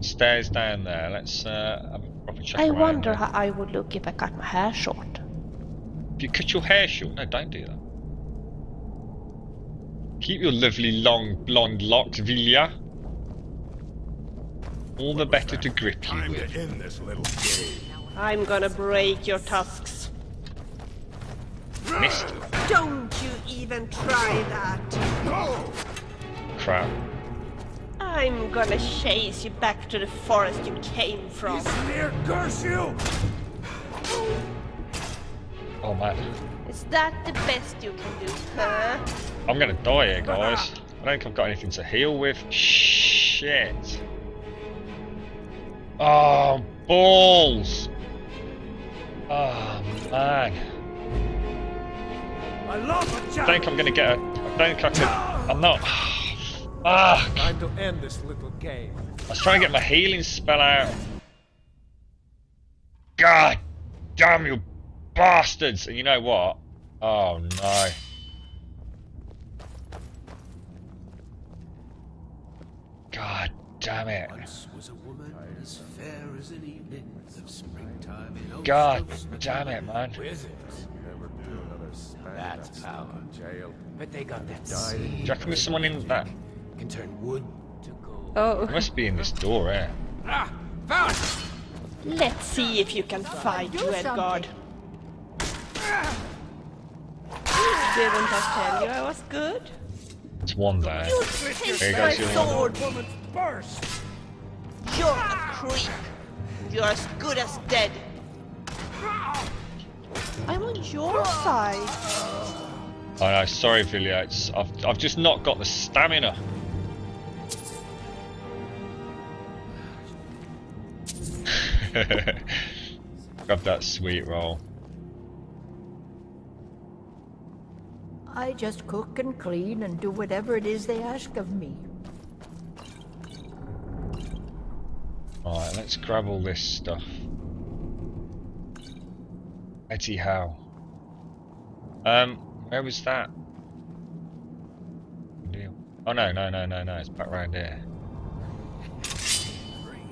Stairs down there. Let's have a proper check I around wonder there. how I would look if I cut my hair short. If you cut your hair short, no, don't do that. Keep your lovely long blonde locks, Vilya. All the better to grip you Time with. to end this little game. I'm gonna break your tusks. Missed. Don't you even try that. Go! Crap. I'm gonna chase you back to the forest you came from. Smear curse you! Oh man. Is that the best you can do, huh? I'm gonna die here, guys. I don't think I've got anything to heal with. Shit. Oh, balls. Oh, man. I love a I challenge. think I'm gonna get a... I don't think I can... I'm not... Ah! Time to end this little game. I was trying to get my healing spell out. God damn you bastards! And you know what? Oh no. God damn it. Once was a woman as fair as an evening of springtime in God Oak damn it, man. Wizards. Never do another spank. That's power. Jail. But they got that Do seed you reckon there's someone in that? can turn wood to gold. Oh, There must be in this door, eh? Ah! Found it! let's see if you can fight, you Edgard. Didn't I tell you I was good? There's one there. You There you take go, my Julian. sword. Woman's burst. You're a creep. You're as good as dead. I'm on your side. Oh no, sorry Vilya, I've just not got the stamina. Grab that sweet roll. I just cook and clean and do whatever it is they ask of me. Alright, let's grab all this stuff. Etty how? Where was that? Oh no, it's back round here.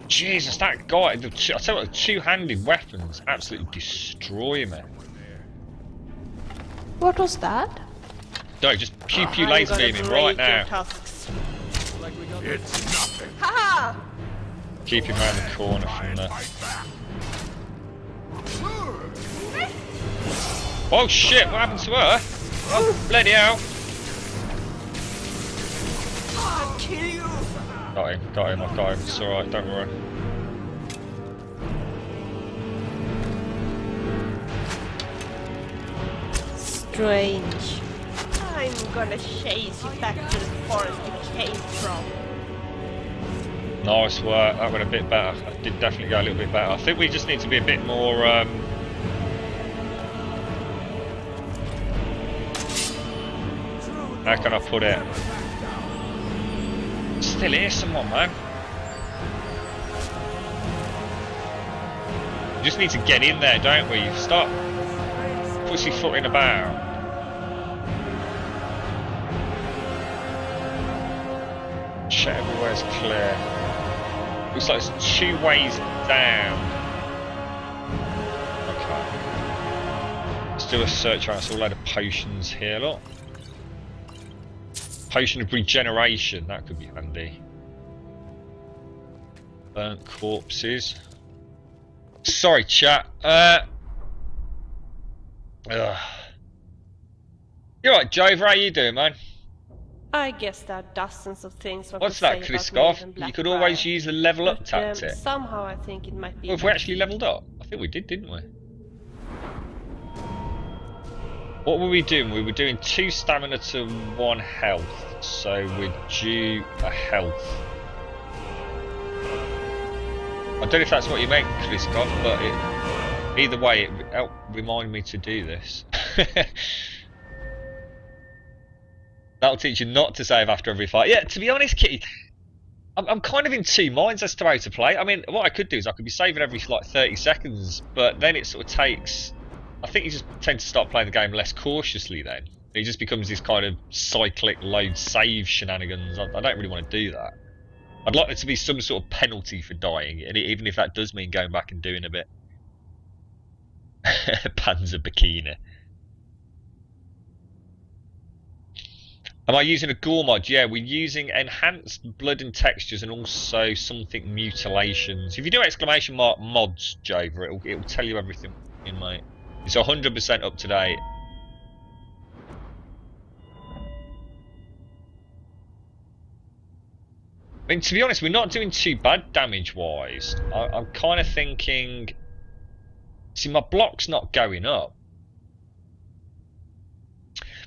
Jesus, that guy, I tell you what, the two-handed weapons absolutely destroy me. What was that? No, just pew pew I'm laser gonna beaming break right your now. tusks. It's nothing. Ha! Keep him around the corner from there. Fight back. Oh shit, what happened to her? Oh, bloody hell. I'll kill you. Got him, I've got him. It's alright, don't worry. Strange. I'm gonna chase you back to the forest you came from. Nice work, that went a bit better. That did definitely go a little bit better. I think we just need to be a bit more how can I put it? Still here someone, man. We just need to get in there, don't we? Stop pussyfooting about. Check everywhere's clear. Looks like it's 2 ways down. Okay. Let's do a search around. It's a load of potions here, look. Potion of regeneration, that could be handy. Burnt corpses. Sorry, chat. You alright, Jover? How you doing, man? I guess there are dozens of things. What's that, Kriskov? You could always use the level up tactic. Somehow I think it might be. Well, if we actually leveled up, I think we did, didn't we? What were we doing? We were doing 2 stamina to 1 health, so we're due a health. I don't know if that's what you meant, Kriskov, but either way, it helped remind me to do this. That'll teach you not to save after every fight. Yeah, to be honest, Kitty, I'm kind of in 2 minds as to how to play. I mean, what I could do is I could be saving every like 30 seconds, but then it sort of takes... I think you just tend to start playing the game less cautiously then. It just becomes this kind of cyclic load save shenanigans. I don't really want to do that. I'd like there to be some sort of penalty for dying, and even if that does mean going back and doing a bit. Panzer bikini. Am I using a gore mod? Yeah, we're using enhanced blood and textures and also something mutilations. If you do exclamation mark mods, Jover, it'll tell you everything in mate. It's 100% up to date. I mean, to be honest, we're not doing too bad damage-wise. I'm kind of thinking... See, my block's not going up.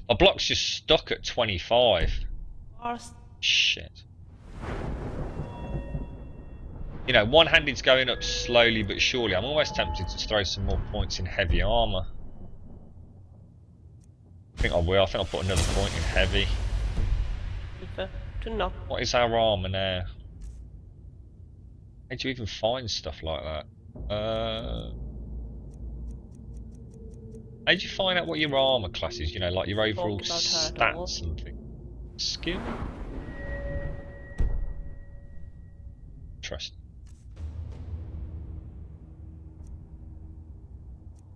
My block's just stuck at 25. Shit. You know, one-handed's going up slowly but surely. I'm almost tempted to throw some more points in heavy armour. I think I will. I think I'll put another point in heavy. What is our armour now? How do you even find stuff like that? How do you find out what your armour class is? You know, like your overall stats and things. Skill? Trust.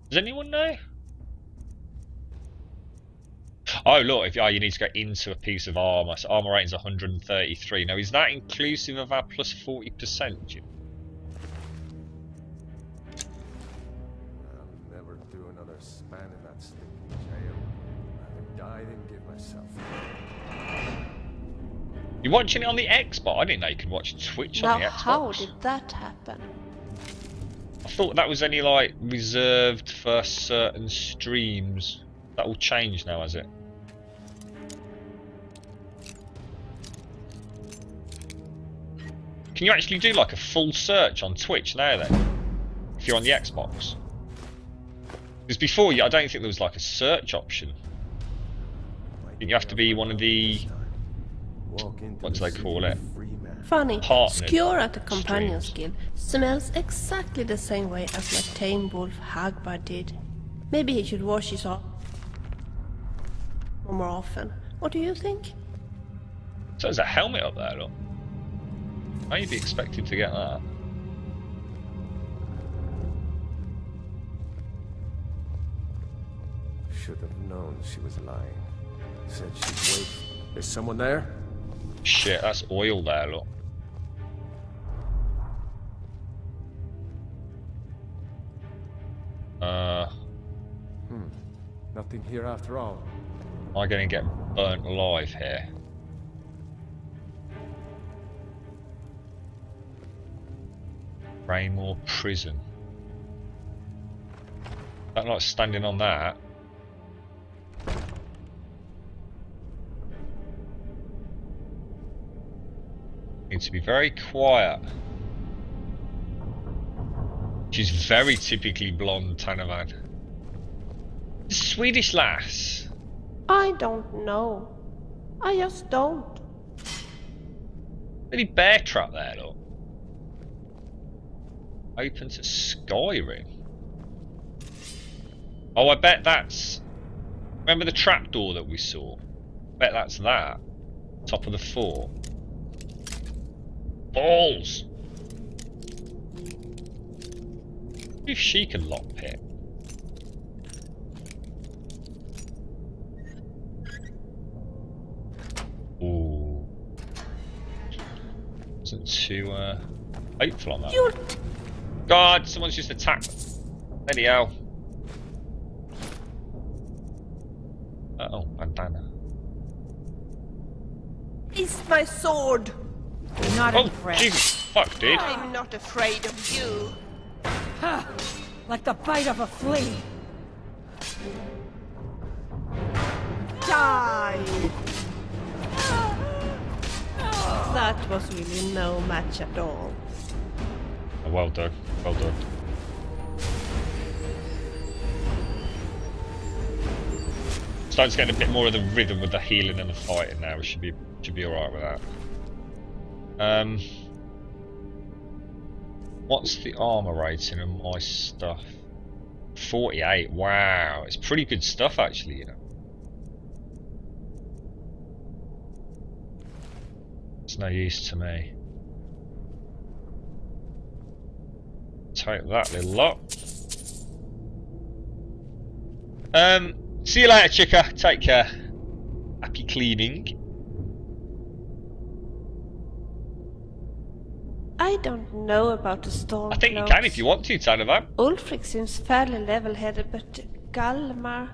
Does anyone know? Oh look, you need to go into a piece of armour. So armour rating is 133. Now is that inclusive of our plus 40%? I'll never do another span in that stinking jail. I've died and give myself. You're watching it on the Xbox? I didn't know you could watch Twitch on the Xbox. How did that happen? I thought that was only like reserved for certain streams. That will change now, has it? Can you actually do like a full search on Twitch now then? If you're on the Xbox? Because before, I don't think there was like a search option. You have to be one of the... what do they call it? Funny, Partnered Skewer at the companion streams. skill smells exactly the same way as my tame wolf Hagbar did. Maybe he should wash his off more often. What do you think? So there's a helmet up there, look. How you be expected to get that? Should have known she was lying. Said she'd wait. Is someone there? Shit, that's oil there, look. Nothing here after all. Am I going to get burnt alive here? Raymore Prison. I don't like standing on that. Need to be very quiet. She's very typically blonde, Tanavan. Swedish lass. I don't know. I just don't. Really bear trap there, look. Open to Skyrim. Oh, I bet that's... Remember the trapdoor that we saw? I bet that's that. Top of the fort. Balls! If she can lockpick. Ooh. Wasn't too hopeful on that. God, someone's just attacked. Bloody hell. Uh-oh, bandana. Is my sword. Not Oh, impressed. Jesus, fuck, dude. I'm not afraid of you. Ha! Like the bite of a flea. Die! That was really no match at all. Oh, well done, well done. Starting to get a bit more of the rhythm with the healing and the fighting now. We should be alright with that. What's the armor rating on my stuff? 48. Wow, it's pretty good stuff actually, you know. It's no use to me. Take that little lot. See you later, chica. Take care. Happy cleaning. I don't know about the storm. I think you can if you want to, Tanavan. Ulfric seems fairly level-headed, but Galmar,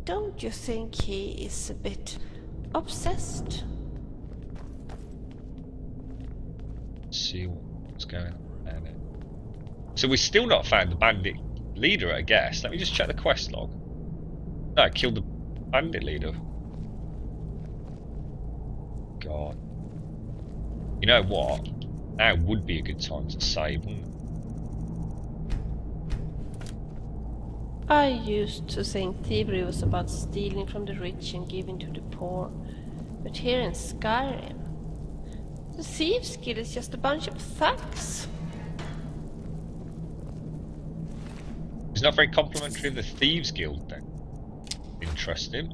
don't you think he is a bit obsessed? Let's see what's going on. So we've still not found the bandit leader, I guess. Let me just check the quest log. No, I killed the bandit leader. God. You know what? Now would be a good time to save, wouldn't it? I used to think thievery was about stealing from the rich and giving to the poor. But here in Skyrim, the thieves' guild is just a bunch of thugs. It's not very complimentary of the Thieves Guild then. Interesting.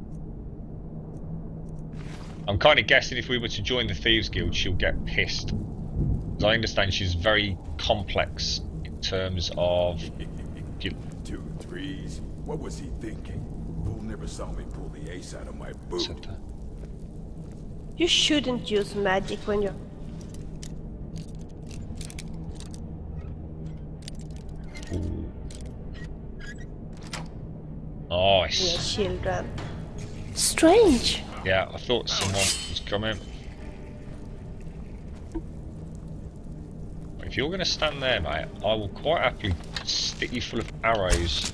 I'm kind of guessing if we were to join the Thieves Guild, she'll get pissed. Because I understand she's very complex in terms of... 2 3s. What was he thinking? Fool never saw me pull the ace out of my boot. You shouldn't use magic when you're... Ooh. Nice. Near children. Strange. Yeah, I thought someone was coming. If you're going to stand there, mate, I will quite happily stick you full of arrows.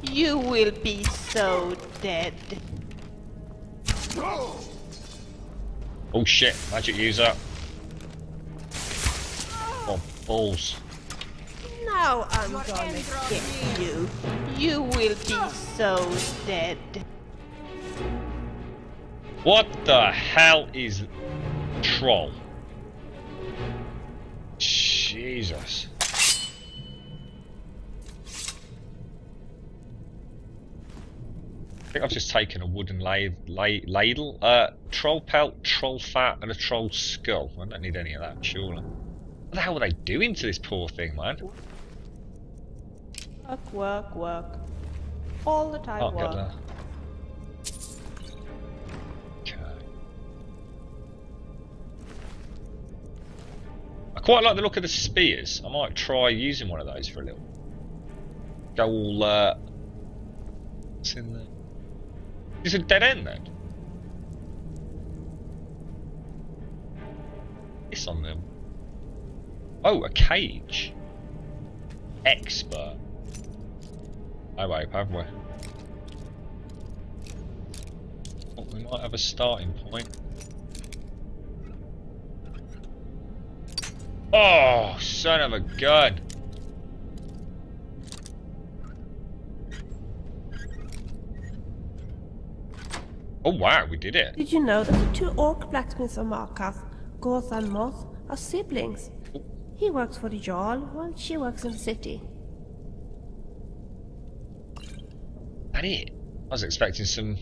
You will be so dead. Oh shit, magic user. Oh, balls. Now I'm gonna get you. You will be so dead. What the hell is troll? Jesus. I think I've just taken a wooden ladle. Troll pelt, troll fat, and a troll skull. I don't need any of that, surely. What the hell were they doing to this poor thing, man? Work, work, work. All the time Can't get work. there. Okay. I quite like the look of the spears. I might try using one of those for a little. Go all, what's in there? Is it a dead end then? It's on them. Oh, a cage. Expert. Oh wait, have we? Oh, we might have a starting point. Oh, son of a gun! Oh wow, we did it. Did you know that the two orc blacksmiths of Markarth, Goth and Moth, are siblings? He works for the Jarl, while she works in the city. That it? I was expecting some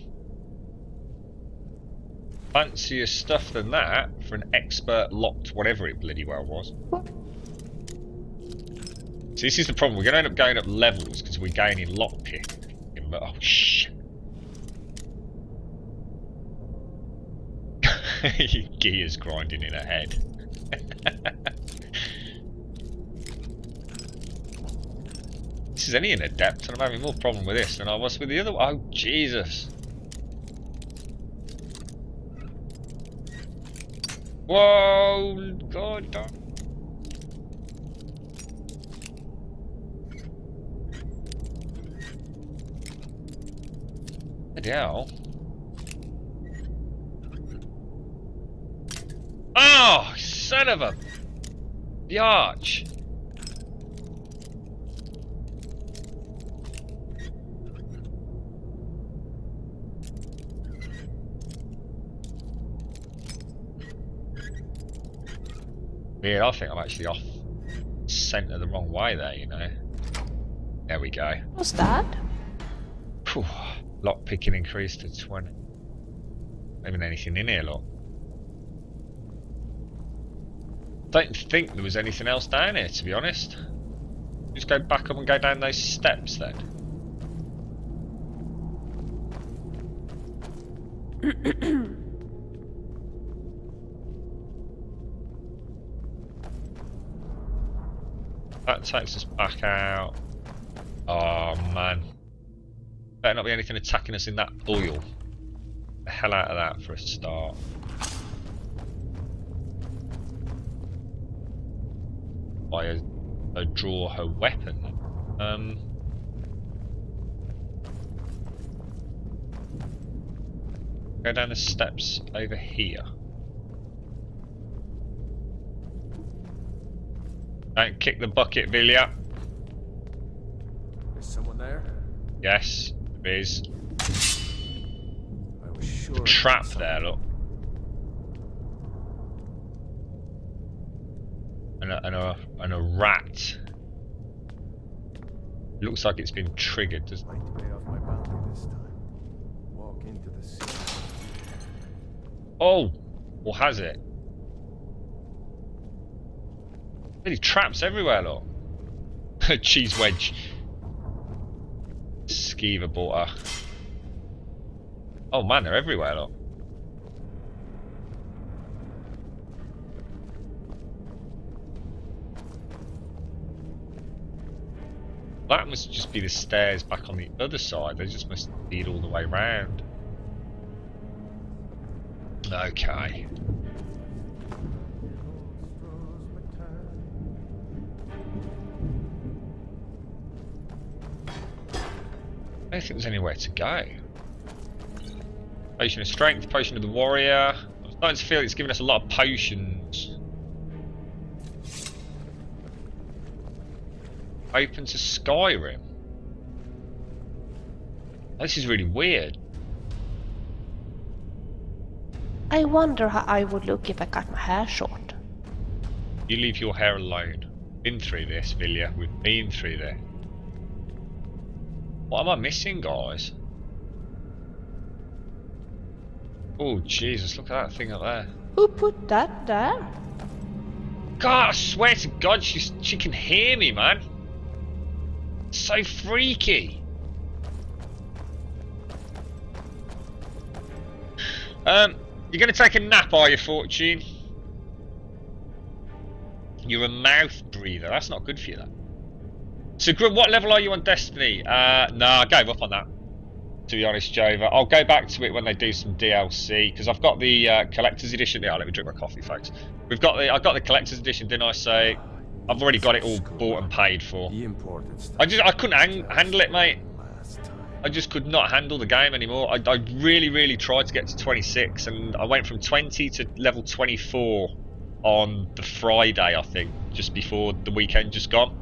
fancier stuff than that for an expert locked whatever it bloody well was. So this is the problem, we're going to end up going up levels because we're gaining lockpick. Oh shit. Gears grinding in her head. This is only an adept, and I'm having more problem with this than I was with the other one. Oh, Jesus. Whoa, God, don't. Bloody hell. Oh, son of a biatch. Yeah, I think I'm actually off centre the wrong way there, you know. There we go. What's that? Phew. Lock picking increased to 20. Not even anything in here, look. Don't think there was anything else down here, to be honest. Just go back up and go down those steps then. That takes us back out. Oh man. Better not be anything attacking us in that oil. The hell out of that for a start. I draw her weapon. Go down the steps over here. Don't kick the bucket, Vilya. Is someone there? Yes, there is. I was sure. A trap there, look. And a rat. Looks like it's been triggered, doesn't it? Might pay off my bounty this time. Walk into the sea. Oh! Or has it? Really traps everywhere, look. Cheese wedge. Skeever bought her. Oh man, they're everywhere, look. That must just be the stairs back on the other side. They just must lead all the way round. Okay. I don't think there's anywhere to go. Potion of strength, potion of the warrior. I'm starting to feel it's giving us a lot of potions. Open to Skyrim. This is really weird. I wonder how I would look if I cut my hair short. You leave your hair alone. Been through this, Vilya. We've been through this. What am I missing, guys? Oh, Jesus, look at that thing up there. Who put that there? God, I swear to God, she can hear me, man. So freaky. You're gonna take a nap, are you, Fortune? You're a mouth breather. That's not good for you, that. So, Grum, what level are you on Destiny? Nah, I gave up on that. To be honest, Jova. I'll go back to it when they do some DLC, because I've got the collector's edition. Yeah, let me drink my coffee, folks. I got the collector's edition, didn't I say? I've already got it all bought and paid for. I couldn't handle it, mate. I just could not handle the game anymore. I really tried to get to 26, and I went from 20 to level 24 on the Friday, I think, just before the weekend just gone.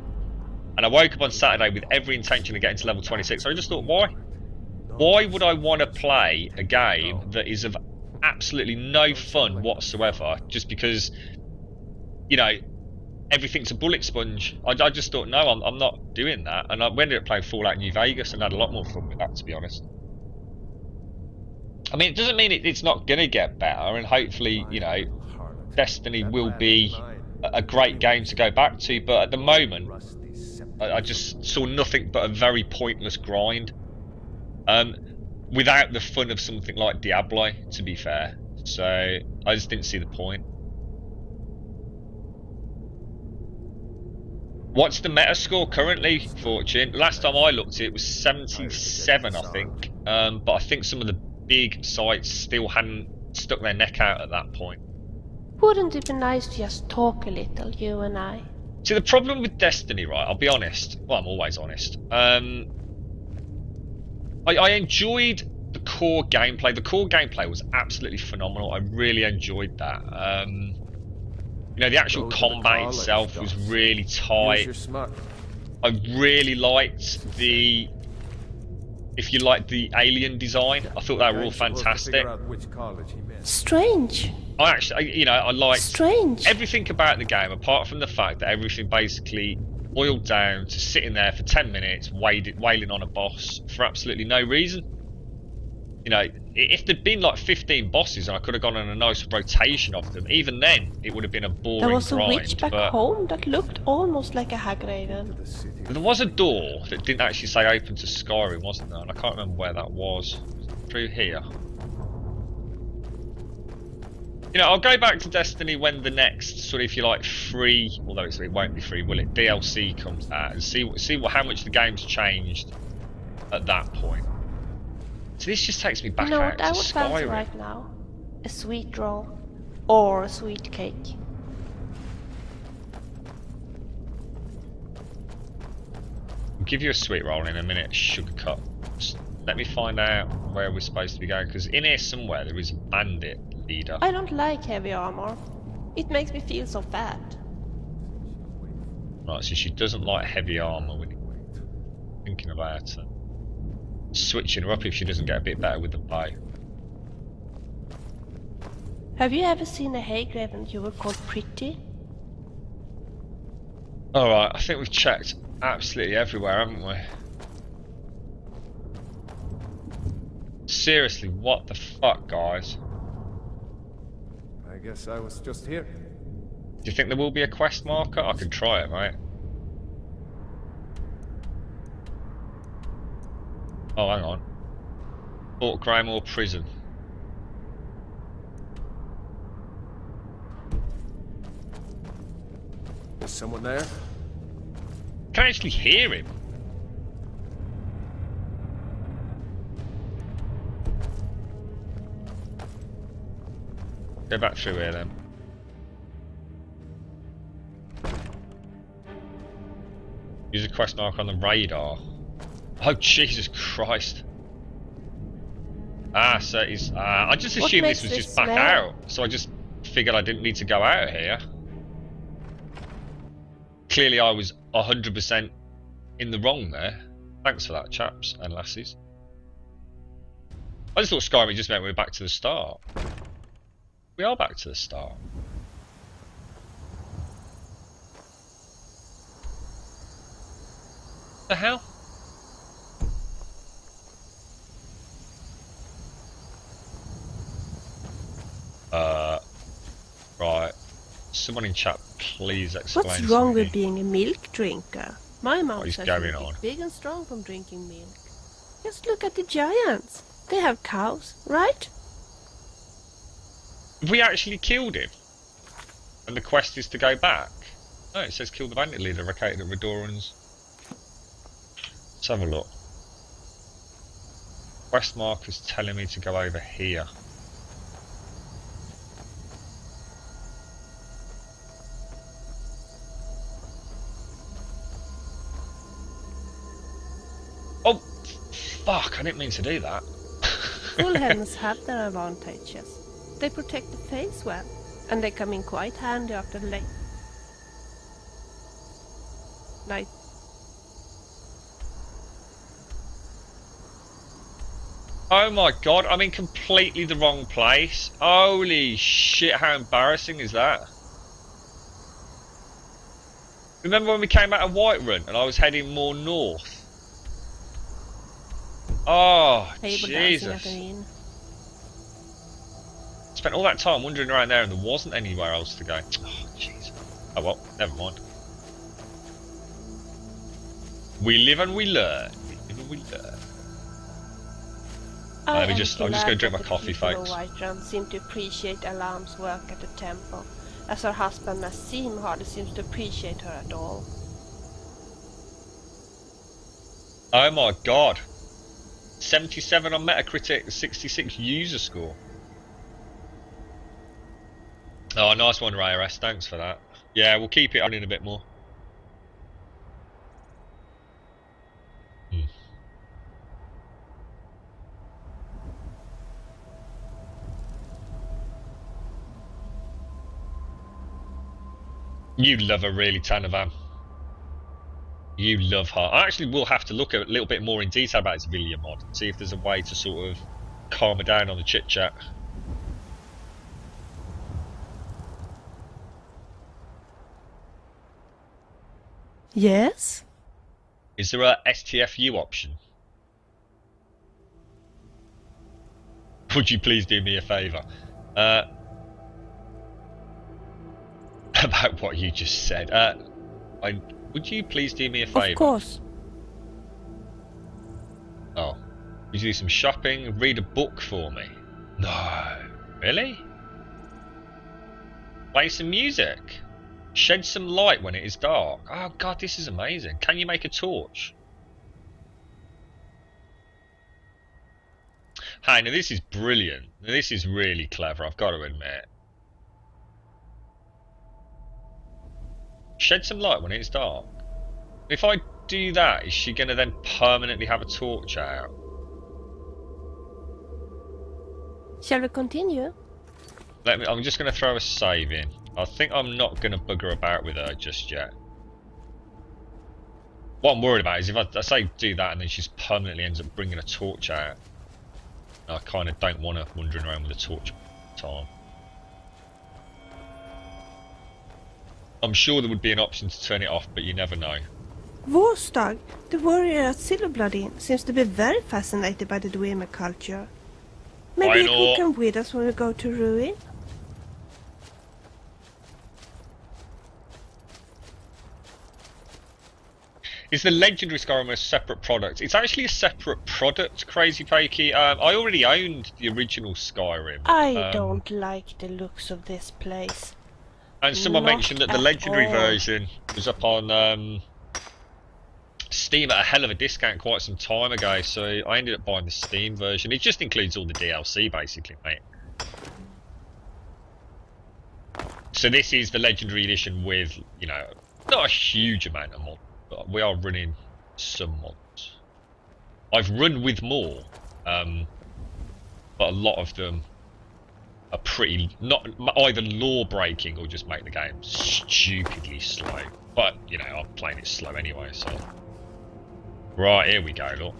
And I woke up on Saturday with every intention of getting to level 26. So I just thought, why? Why would I want to play a game that is of absolutely no fun whatsoever just because, you know, everything's a bullet sponge? I just thought, no, I'm not doing that. And I ended up playing Fallout New Vegas and had a lot more fun with that, to be honest. I mean, it doesn't mean it's not going to get better, and hopefully, you know, Destiny will be a great game to go back to, but at the moment, I just saw nothing but a very pointless grind. Without the fun of something like Diablo, to be fair. So, I just didn't see the point. What's the meta score currently, Fortune? Last time I looked, it was 77, I think. But I think some of the big sites still hadn't stuck their neck out at that point. Wouldn't it be nice to just talk a little, you and I? See, the problem with Destiny, right, I'll be honest. Well, I'm always honest. I enjoyed the core gameplay. The core gameplay was absolutely phenomenal. I really enjoyed that. You know, the actual combat itself was really tight. I really liked the, if you like, the alien design. I thought they were all fantastic. Strange. I actually, you know, I liked Strange. everything about the game, apart from the fact that everything basically boiled down to sitting there for 10 minutes wailing on a boss for absolutely no reason. You know, if there'd been like 15 bosses and I could have gone on a nice rotation of them, even then it would have been a boring There was a grind. witch back but home that looked almost like a Hagraven. The city. there was a door that didn't actually say open to Skyrim, wasn't there? And I can't remember where that was. Through here. You know, I'll go back to Destiny when the next sort of, if you like, free, although it won't be free, will it? DLC comes out and see how much the game's changed at that point. So this just takes me back You know out what I to would fancy Skyrim. right now? A sweet roll. Or a sweet cake. I'll give you a sweet roll in a minute, sugar cup. Just let me find out where we're supposed to be going, because in here somewhere there is a bandit leader. I don't like heavy armor. It makes me feel so fat. Right, so she doesn't like heavy armour when you're thinking about switching her up if she doesn't get a bit better with the bow. Have you ever seen a Hagraven you were called pretty? Alright, I think we've checked absolutely everywhere, haven't we? Seriously, what the fuck, guys? I guess I was just here. Do you think there will be a quest marker? I can try it, mate. Oh, hang on. Fort Graymore Prison. Is someone there? Can I actually hear him? Go back through here then. Use a quest mark on the radar. Oh Jesus Christ! Ah, so he's. I just What assumed makes this was this just back smell? out, so I just figured I didn't need to go out here. Clearly, I was 100% in the wrong there. Thanks for that, chaps and lassies. I just thought Skyrim just meant we were back to the start. We are back to the start. The hell? Right. Someone in chat, please explain. What's wrong to me. with being a milk drinker? My mom is says going you on? get big and strong from drinking milk. Just look at the giants. They have cows, right? We actually killed him. And the quest is to go back. No, it says kill the bandit leader located at Redoran's. Let's have a look. Quest marker's telling me to go over here. Oh, fuck, I didn't mean to do that. Full hens have their advantages. They protect the face well, and they come in quite handy after late night. Oh my god, I'm in completely the wrong place. Holy shit, how embarrassing is that? Remember when we came out of Whiterun and I was heading more north? Oh, Table dancing at Jesus. an inn. Spent all that time wandering around there and there wasn't anywhere else to go. Oh, jeez. Oh well, never mind. We live and we learn. We live and we learn. Let me just- I'm just gonna drink my coffee, folks. Whiterun seem to appreciate Alam's work at the temple, as her husband Nassim hardly seems to appreciate her at all. Oh my god. 77 on Metacritic, 66 user score. Oh, nice one, RayRS. Thanks for that. Yeah, we'll keep it on in a bit more. You love her, really, Tanavan. You love her. I actually will have to look a little bit more in detail about this Villia mod, see if there's a way to sort of calm her down on the chit chat. Yes? Is there a STFU option? Would you please do me a favour? About what you just said. Would you please do me a favour? Of course. Oh. Would you do some shopping? Read a book for me? No. Really? Play some music? Shed some light when it is dark? Oh god, this is amazing. Can you make a torch? Hey, now this is brilliant. This is really clever, I've got to admit. Shed some light when it's dark. If I do that, is she going to then permanently have a torch out? Shall we continue? I'm just going to throw a save in. I think I'm not going to bugger about with her just yet. What I'm worried about is if I say do that and then she permanently ends up bringing a torch out. I kind of don't want her wandering around with a torch all the time. I'm sure there would be an option to turn it off, but you never know. Vorstag, the warrior at Silverblood Inn, seems to be very fascinated by the Dwemer culture. Maybe he could come with us when we go to Ruin? Is the legendary Skyrim a separate product? It's actually a separate product, Crazy Pakey. I already owned the original Skyrim. I don't like the looks of this place. And someone Not mentioned that the at legendary all. version was up on Steam at a hell of a discount quite some time ago, so I ended up buying the Steam version. It just includes all the DLC basically, mate. So this is the legendary edition with, you know, not a huge amount of mods, but we are running some mods. I've run with more, but a lot of them are pretty, not either law breaking or just make the game stupidly slow. But, you know, I'm playing it slow anyway, so. Right, here we go, look.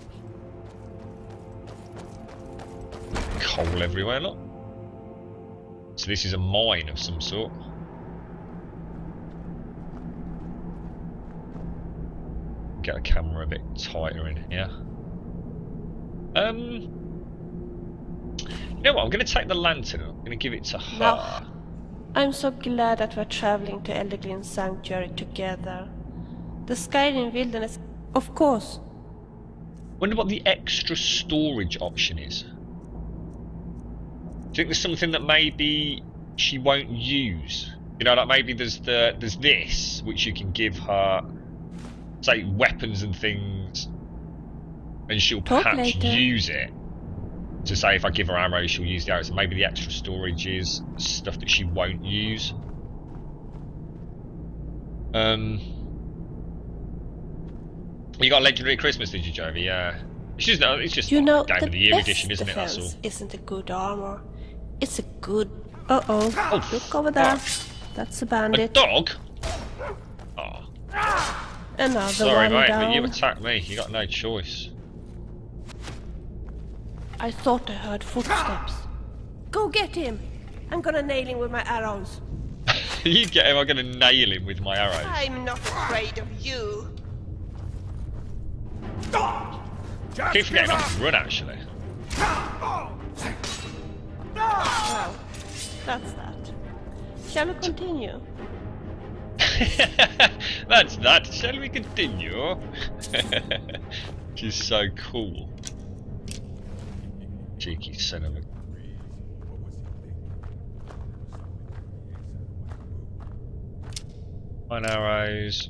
Coal everywhere, look. So this is a mine of some sort. Get the camera a bit tighter in here. You know what, I'm going to take the lantern and I'm going to give it to her. No. I'm so glad that we're traveling to Elderglin Sanctuary together. The Skyrim wilderness, of course. Wonder what the extra storage option is. Do you think there's something that maybe she won't use? You know, like maybe there's this, which you can give her, say, weapons and things, and she'll perhaps use it. To say if I give her arrows, she'll use the arrows. And maybe the extra storage is stuff that she won't use. You got Legendary Christmas, did you, Jovi? Yeah. It's just You know, Game of the Year edition, isn't it? That's all. Isn't a good armor. It's a good. Oh, look over there. That's a A bandit. dog? Oh. Another Sorry, one mate, down. but you attacked me. You got no choice. I thought I heard footsteps. Go get him! I'm gonna nail him with my arrows. You get him, I'm gonna nail him with my arrows. I'm not afraid of you. I keep forgetting not to run, actually. Well, that's that. Shall we continue? That's that. Shall we continue? She's so cool. Cheeky son of a... Fine arrows.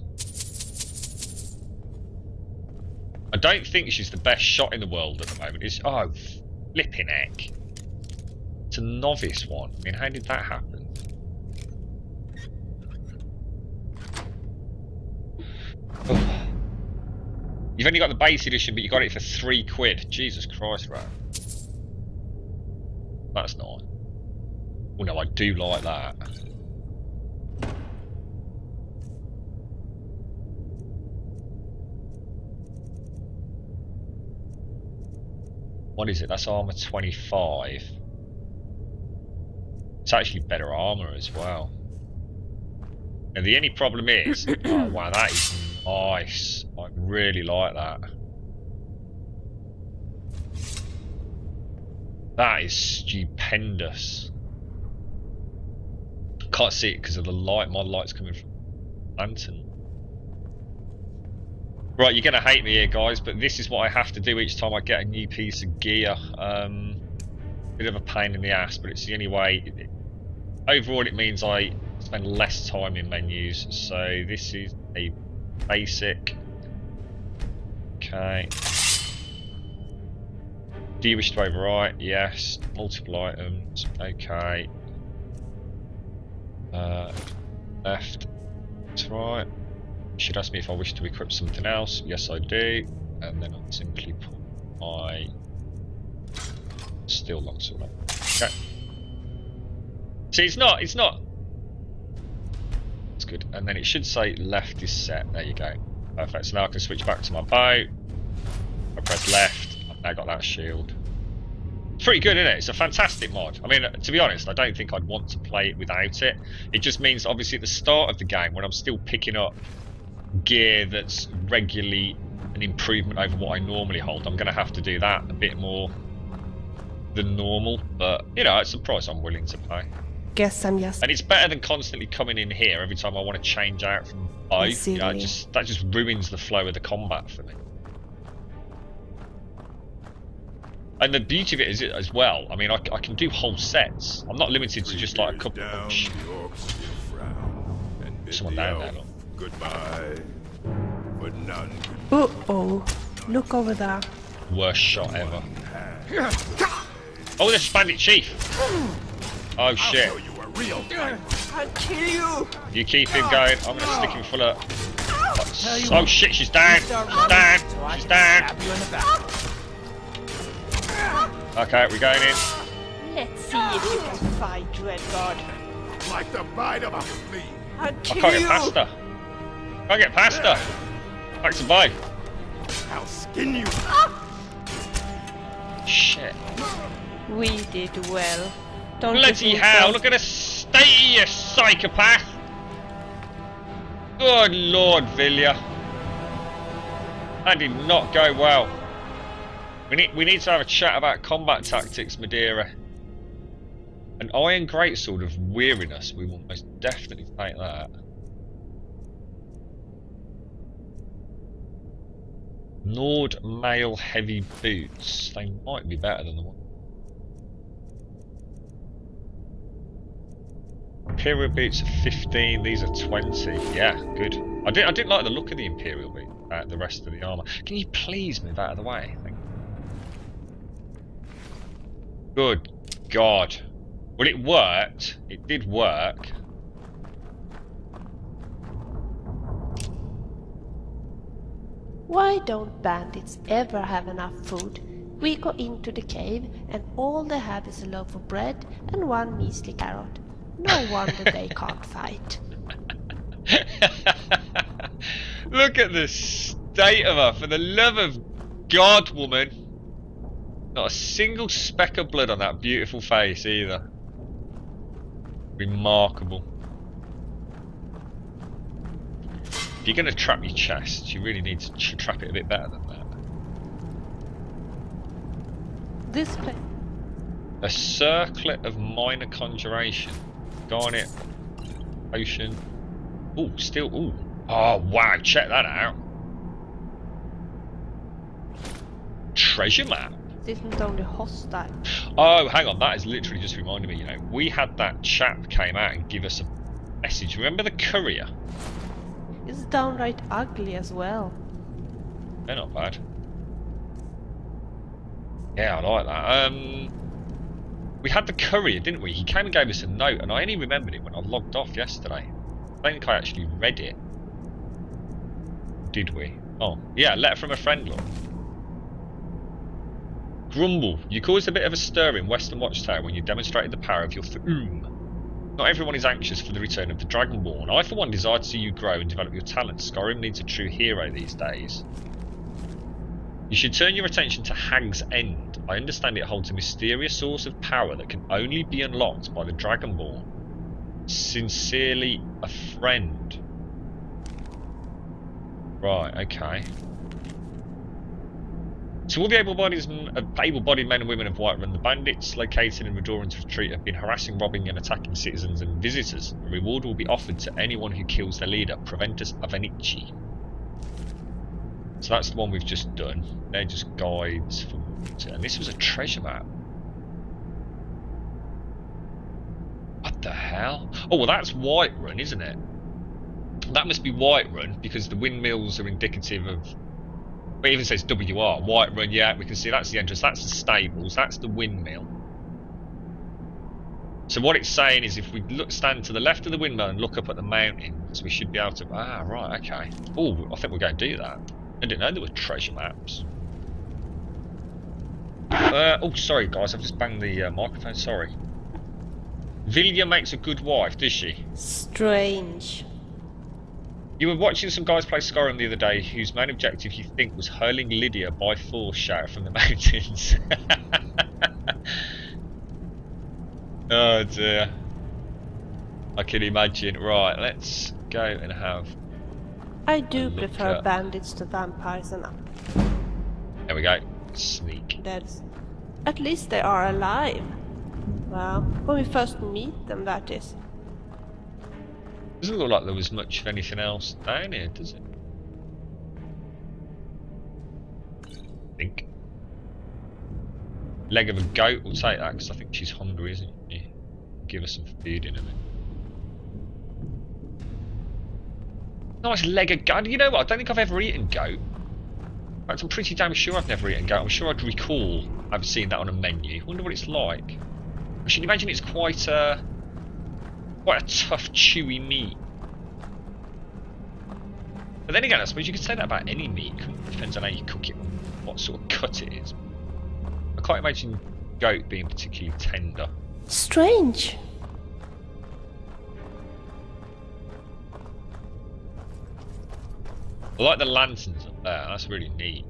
I don't think she's the best shot in the world at the moment. It's, oh, flipping heck. It's a novice one. I mean, how did that happen? Oh. You've only got the base edition, but you got it for £3. Jesus Christ, right? That's not. Oh no, I do like that. What is it? That's armor 25. It's actually better armor as well. And the only problem is, oh wow, that is nice. I really like that. That is stupendous. Can't see it because of the light. My light's coming from the lantern. Right, you're going to hate me here, guys, but this is what I have to do each time I get a new piece of gear. Bit of a pain in the ass, but it's the only way. Overall, it means I spend less time in menus. So this is a basic. Okay. Do you wish to overwrite? Yes. Multiple items. Okay. Left. That's right. Should ask me if I wish to equip something else. Yes, I do. And then I'll simply put my steel longsword on. Okay. See, it's not. It's good. And then it should say left is set. There you go. Perfect. So now I can switch back to my bow. I press left. I've now got that shield. Pretty good, isn't it? It's a fantastic mod. I mean, to be honest, I don't think I'd want to play it without it. It just means, obviously, at the start of the game, when I'm still picking up gear that's regularly an improvement over what I normally hold, I'm going to have to do that a bit more than normal. But, you know, it's a price I'm willing to pay. Guess I'm just... And it's better than constantly coming in here every time I want to change out from bow. You know, that just ruins the flow of the combat for me. And the beauty of it is, as well, I mean, I can do whole sets. I'm not limited to just like a couple of... Someone down there, look. Goodbye. But none. Uh-oh. Look over there. Worst shot ever. Oh, there's Bandit Chief. Oh, shit. I'll kill you. You keep him going. I'm going to stick him full of... Oh, shit, she's down. She's down. She's down. Okay, we're going in. Let's see if you can fight, Dreadguard. Like the bite of a flea. I'll I kill can't you. get past her. Can't get past her. Back to bow. I'll skin you. Shit. We did well. Don't you Bloody think hell, so? look at the state of you, psychopath. Good Lord, Vilya. That did not go well. We need to have a chat about combat tactics, Madeira. An iron greatsword of weariness. We will most definitely take that. Nord mail heavy boots. They might be better than the one. Imperial boots are 15. These are 20. Yeah, good. I didn't like the look of the Imperial boot. The rest of the armor. Can you please move out of the way? Thank you. Good God. Well, it worked. It did work. Why don't bandits ever have enough food? We go into the cave and all they have is a loaf of bread and one measly carrot. No wonder they can't fight. Look at the state of her. For the love of God, woman. Not a single speck of blood on that beautiful face either. Remarkable. If you're going to trap your chest, you really need to trap it a bit better than that. This place. A circlet of minor conjuration. Garnet. Ocean. Ooh, still. Ooh. Oh, wow. Check that out. Treasure map. This isn't only hostile. Oh, hang on. That is literally just reminded me, you know. We had that chap came out and give us a message. Remember the courier? It's downright ugly as well. They're not bad. Yeah, I like that. We had the courier, didn't we? He came and gave us a note, and I only remembered it when I logged off yesterday. I don't think I actually read it. Did we? Oh, yeah, letter from a friend, look. Grumble. You caused a bit of a stir in Western Watchtower when you demonstrated the power of your Thu'um. Not everyone is anxious for the return of the Dragonborn. I, for one, desire to see you grow and develop your talents. Skyrim needs a true hero these days. You should turn your attention to Hag's End. I understand it holds a mysterious source of power that can only be unlocked by the Dragonborn. Sincerely, a friend. Right, okay. To all the able-bodied men and women of Whiterun, the bandits located in Redoran's retreat have been harassing, robbing and attacking citizens and visitors. A reward will be offered to anyone who kills their leader, Proventus Avenici. So that's the one we've just done. They're just guides for... And this was a treasure map. What the hell? Oh, well that's Whiterun, isn't it? That must be Whiterun, because the windmills are indicative of... It even says WR, Whiterun, yeah, we can see that's the entrance, that's the stables, that's the windmill. So what it's saying is if we stand to the left of the windmill and look up at the mountains, we should be able to... Ah, right, okay. Oh, I think we're going to do that. I didn't know there were treasure maps. Oh, sorry guys, I've just banged the microphone, sorry. Vilya makes a good wife, does she? Strange. You were watching some guys play Skyrim the other day whose main objective you think was hurling Lydia by force shout from the mountains. Oh dear. I can imagine. Right, let's go and have... I do prefer bandits to vampires and... There we go. Sneak. That's... At least they are alive. Well, when we first meet them, that is. Doesn't look like there was much of anything else down here, does it? I think. Leg of a goat, we'll take that because I think she's hungry, isn't she? Give her some food in a minute. Nice leg of goat. You know what? I don't think I've ever eaten goat. In fact, I'm pretty damn sure I've never eaten goat. I'm sure I'd recall I've seen that on a menu. Wonder what it's like. I should imagine it's quite a tough, chewy meat. But then again, I suppose you could say that about any meat. It depends on how you cook it, what sort of cut it is. I can't imagine goat being particularly tender. Strange. I like the lanterns up there. That's really neat.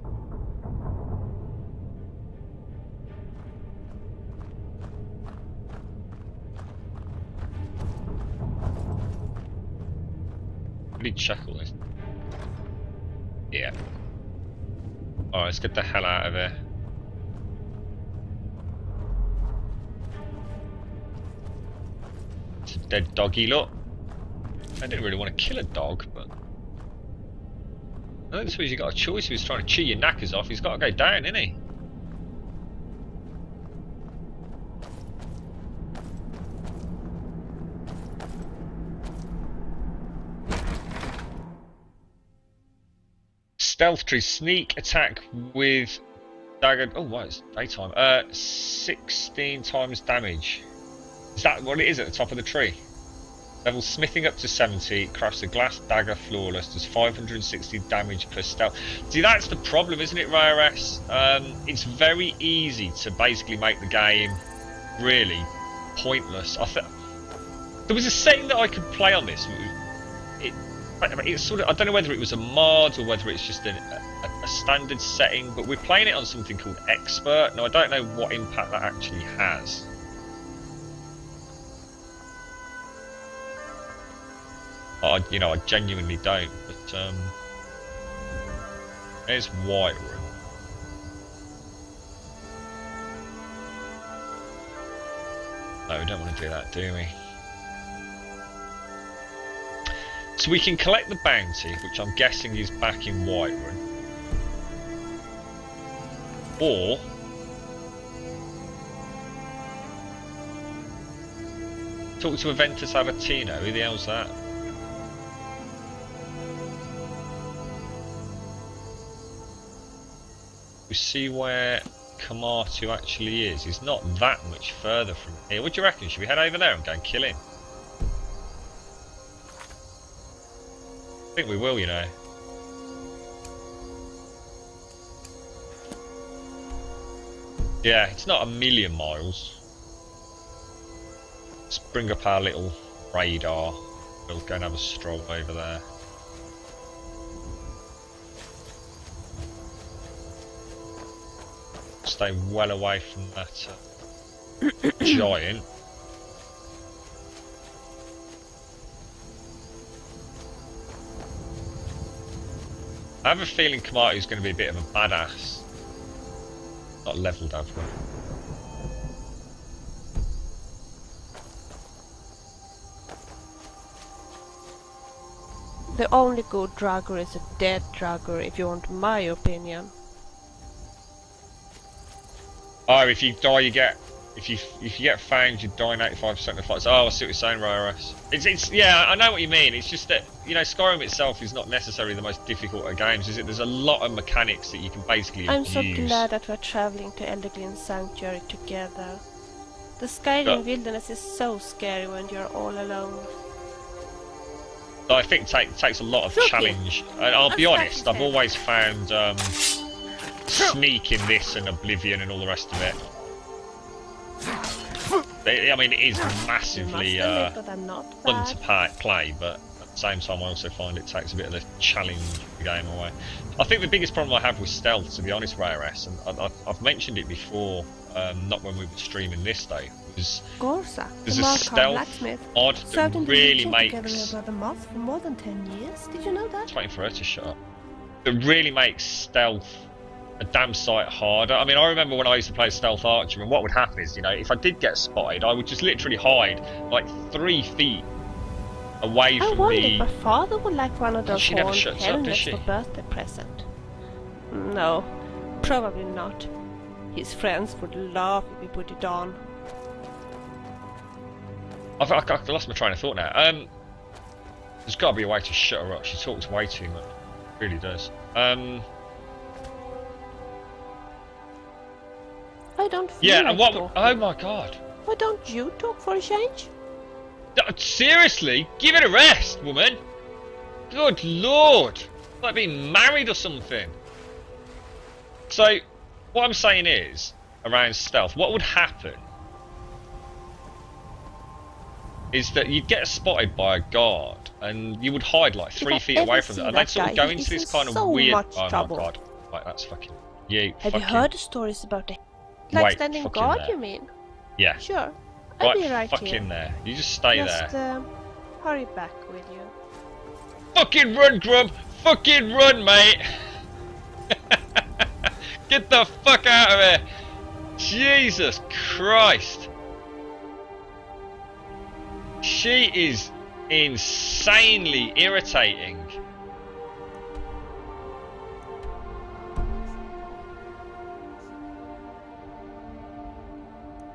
I need to check all this. Yeah. Alright, let's get the hell out of here. It's a dead doggy, look. I didn't really want to kill a dog, but... I don't suppose you got a choice. If he's trying to chew your knackers off, he's got to go down, isn't he? Stealth tree, sneak attack with dagger. Oh, what is daytime? 16 times damage. Is that what it is at the top of the tree? Level smithing up to 70. Crafts a glass dagger flawless. Does 560 damage per stealth. See, that's the problem, isn't it, RS? It's very easy to basically make the game really pointless. There was a setting that I could play on this. It's sort of, I don't know whether it was a mod or whether it's just a standard setting, but we're playing it on something called Expert. Now I don't know what impact that actually has. I genuinely don't. But there's Whiterun. No, we don't want to do that, do we? So we can collect the bounty, which I'm guessing is back in Whiterun. Or... talk to Aventus Avatino. Who the hell's that? We see where Kamatu actually is. He's not that much further from here. What do you reckon? Should we head over there and go and kill him? I think we will, you know. Yeah, it's not a million miles. Let's bring up our little radar. We'll go and have a stroll over there. Stay well away from that giant. I have a feeling Kamatu's going to be a bit of a badass. Not leveled, have we? The only good drugger is a dead drugger, if you want my opinion. Oh, if you die, you get. If you get found, you die in 85% of the fights. Oh, I see what you're saying, Ryros. It's yeah, I know what you mean. It's just that, you know, Skyrim itself is not necessarily the most difficult of games, is it? There's a lot of mechanics that you can basically I'm abuse. so glad that we're traveling to Elderglin Sanctuary together. The Skyrim wilderness is so scary when you're all alone. So I think it takes a lot of challenge. And I'll be honest, I've always found Sneak in this and Oblivion and all the rest of it. I mean, it is massively fun to play, but at the same time I also find it takes a bit of the challenge of the game away. I think the biggest problem I have with stealth, to be honest, RareS, and I've mentioned it before, not when we were streaming this day, was there's a stealth odd that really makes... for more than 10 years. Did you know that? I was waiting for her to shut up. That really makes stealth a damn sight harder. I mean, I remember when I used to play stealth archer, and what would happen is, you know, if I did get spotted, I would just literally hide like 3 feet away from I wonder if my father would like one of those horned helmets for birthday present. No, probably not. His friends would laugh if he put it on. I've lost my train of thought now. There's got to be a way to shut her up. She talks way too much. Really does. I don't feel yeah, like and what? talking. Oh my god! Why don't you talk for a change? Seriously, give it a rest, woman. Good lord, like being married or something. So, what I'm saying is, around stealth, what would happen is that you'd get spotted by a guard, and you would hide like 3 feet away from them, and they'd sort of go into this kind of weird. Oh trouble. my god! Right, that's fucking you. Have you heard the stories about the standing guard? You mean? Yeah. Sure. I'll be right fuck here. in there. You just stay there. Hurry back, will you? Fucking run, Grump! Fucking run, mate! Get the fuck out of here! Jesus Christ! She is insanely irritating.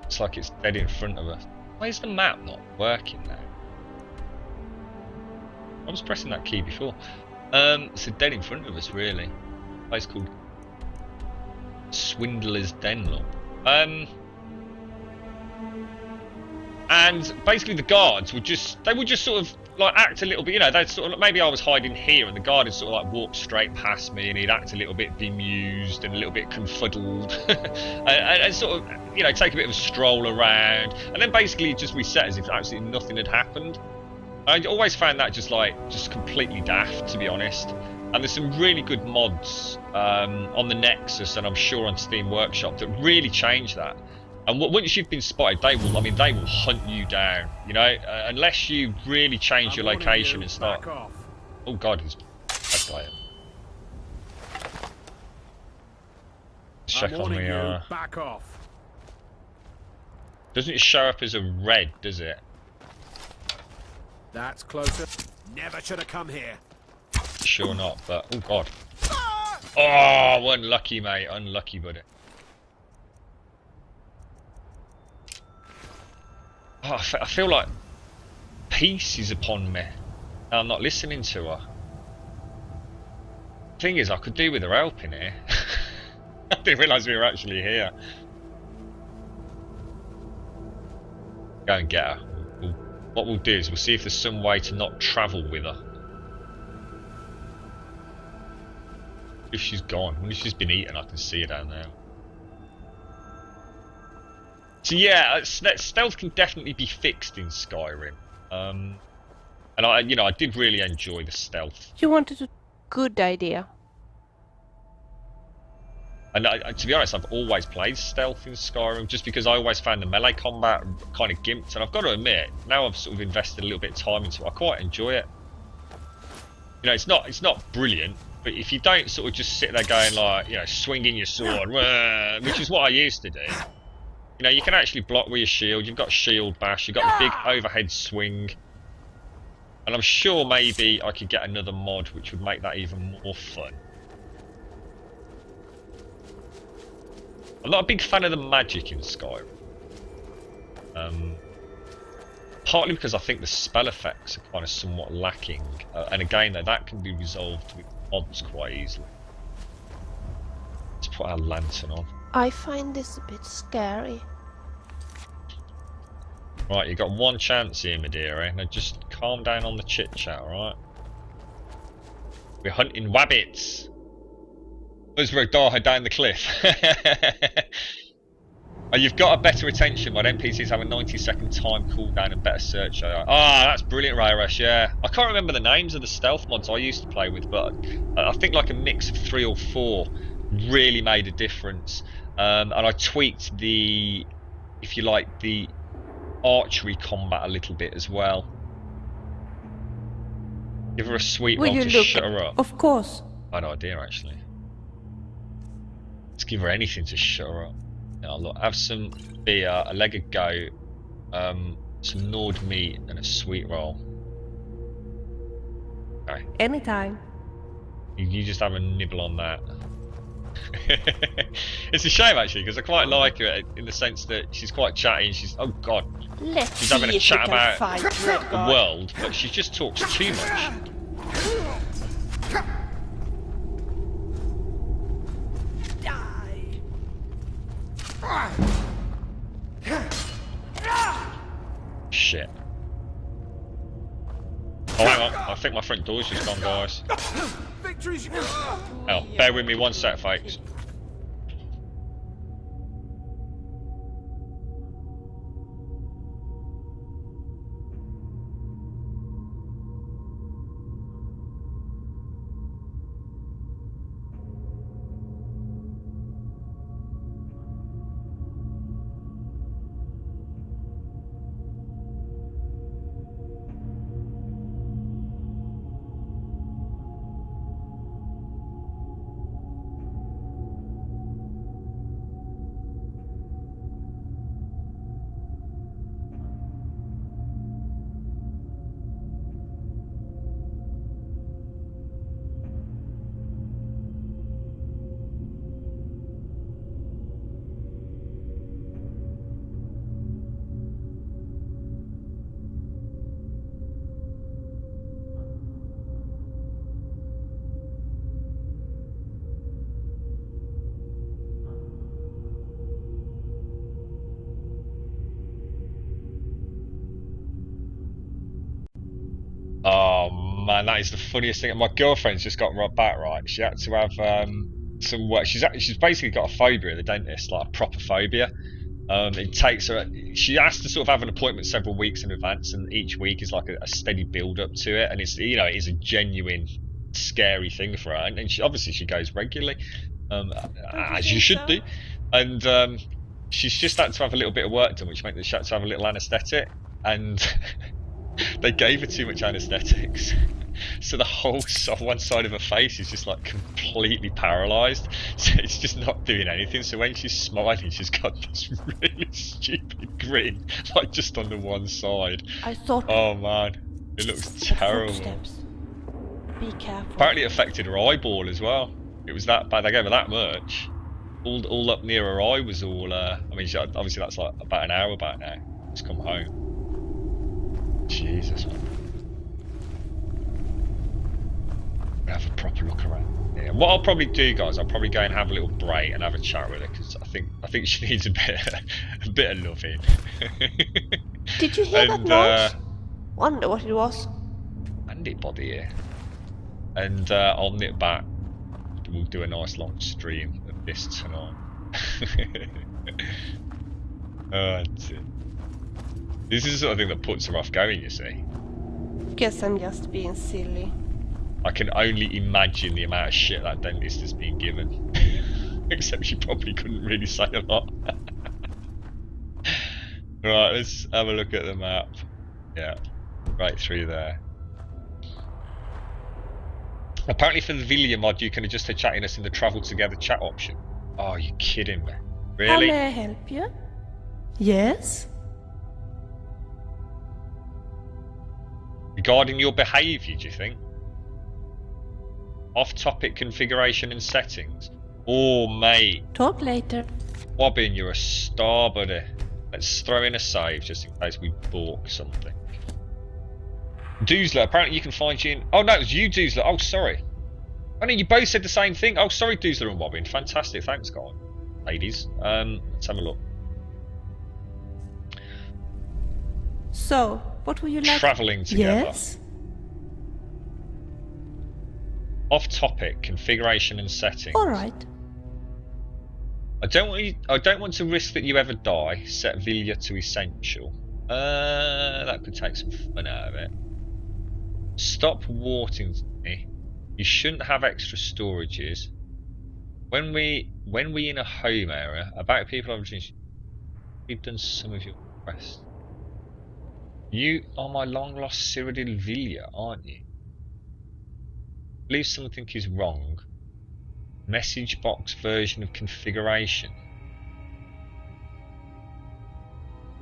It's like it's dead in front of us. Why is the map not working now? I was pressing that key before. It's dead in front of us, really. A place called Swindler's Den, look. And basically the guards would just sort of like act a little bit, you know, they'd sort of, maybe I was hiding here and the guard would sort of like walk straight past me and he'd act a little bit bemused and a little bit confuddled and sort of, you know, take a bit of a stroll around and then basically just reset as if absolutely nothing had happened. I always found that just completely daft, to be honest. And there's some really good mods on the Nexus and I'm sure on Steam Workshop that really change that. And once you've been spotted, they will hunt you down, you know, unless you really change your location and start. Oh god, he's that guy. Check on the back off. Doesn't it show up as a red, does it? That's closer. Never should have come here. Sure not, but oh god. Oh, unlucky, mate, unlucky, buddy. Oh, I feel like peace is upon me. I'm not listening to her. Thing is, I could do with her help in here. I didn't realise we were actually here. Go and get her. What we'll do is we'll see if there's some way to not travel with her. If she's gone, when she's been eaten, I can see her down there. So yeah, stealth can definitely be fixed in Skyrim, and I did really enjoy the stealth. You wanted a good idea. And to be honest, I've always played stealth in Skyrim just because I always found the melee combat kind of gimped, and I've got to admit, now I've sort of invested a little bit of time into it, I quite enjoy it. You know, it's not brilliant, But if you don't sort of just sit there going like, you know, swinging your sword, which is what I used to do, you know, you can actually block with your shield. You've got shield bash, you've got the big overhead swing. And I'm sure maybe I could get another mod which would make that even more fun. I'm not a big fan of the magic in Skyrim. Partly because I think the spell effects are kind of somewhat lacking. And again, though, that can be resolved with mods quite easily. Let's put our lantern on. I find this a bit scary. Right, you've got one chance here, Madeira. Now just calm down on the chit chat, alright? We're hunting wabbits! Uzra down the cliff. Oh, you've got a better attention mod. NPCs have a 90-second time cooldown and better search AI. Ah, that's brilliant, Rayrush, yeah. I can't remember the names of the stealth mods I used to play with, but I think like a mix of 3 or 4 really made a difference. And I tweaked the, if you like, the archery combat a little bit as well. Give her a sweet roll to shut her up. Of course. I had no idea, actually. Let's give her anything to shut her up. Now, look, have some beer, a leg of goat, some gnawed meat, and a sweet roll. Okay. Anytime. You just have a nibble on that. It's a shame, actually, because I quite like her in the sense that she's quite chatty and she's, oh god, she's having a chat about the world, but she just talks too much. Shit. Oh, hang on. I think my front door's just gone, guys. Oh, bear with me one sec, folks. Oh man, that is the funniest thing. My girlfriend's just got back, right? She had to have some work. She's basically got a phobia at the dentist, like a proper phobia. It takes her. She has to sort of have an appointment several weeks in advance, and each week is like a steady build up to it. And it's, you know, it is a genuine scary thing for her. And she obviously she goes regularly, as you should do. And she's just had to have a little bit of work done, which meant that she had to have a little anaesthetic, and they gave her too much anaesthetics, so the whole one side of her face is just like completely paralysed, so it's just not doing anything. So when she's smiling, she's got this really stupid grin, like just on the one side. I thought. Oh man, it looks terrible. Footsteps. Be careful. Apparently it affected her eyeball as well. It was that bad. They gave her that much. All up near her eye was all. I mean, obviously that's like about an hour back now. Just come home. Jesus, man. Have a proper look around. Yeah. What I'll probably do, guys, I'll probably go and have a little break and have a chat with her, because I think she needs a bit of loving. Did you hear that noise? Wonder what it was. Anybody here? And I'll nip back. We'll do a nice long stream of this tonight. Oh, that's it. This is the sort of thing that puts her off going, you see. Guess I'm just being silly. I can only imagine the amount of shit that dentist has been given. Except she probably couldn't really say a lot. Right, let's have a look at the map. Yeah, right through there. Apparently for the Vilya mod, you can adjust the chattiness in the travel together chat option. Oh, you're kidding me. How Really? may I help you? Yes? Regarding your behaviour, do you think? Off-topic configuration and settings. Oh, mate. Talk later. Wobbin, you're a star, buddy. Let's throw in a save just in case we balk something. Doozler, apparently you can find you in... Oh, no, it was you, Doozler. Oh, sorry. I know you both said the same thing. Oh, sorry, Doozler and Wobbin. Fantastic. Thanks, guys. Ladies. Let's have a look. So, what would you like? Travelling together. Yes? Off-topic configuration and settings. Alright. I don't want to risk that you ever die. Set Vilya to essential. That could take some fun out of it. Stop warting me. You shouldn't have extra storages. When we in a home area, about people you've done some of your quests. You are my long lost Cyrodiil Vilya, aren't you? Believe something is wrong. Message box version of configuration.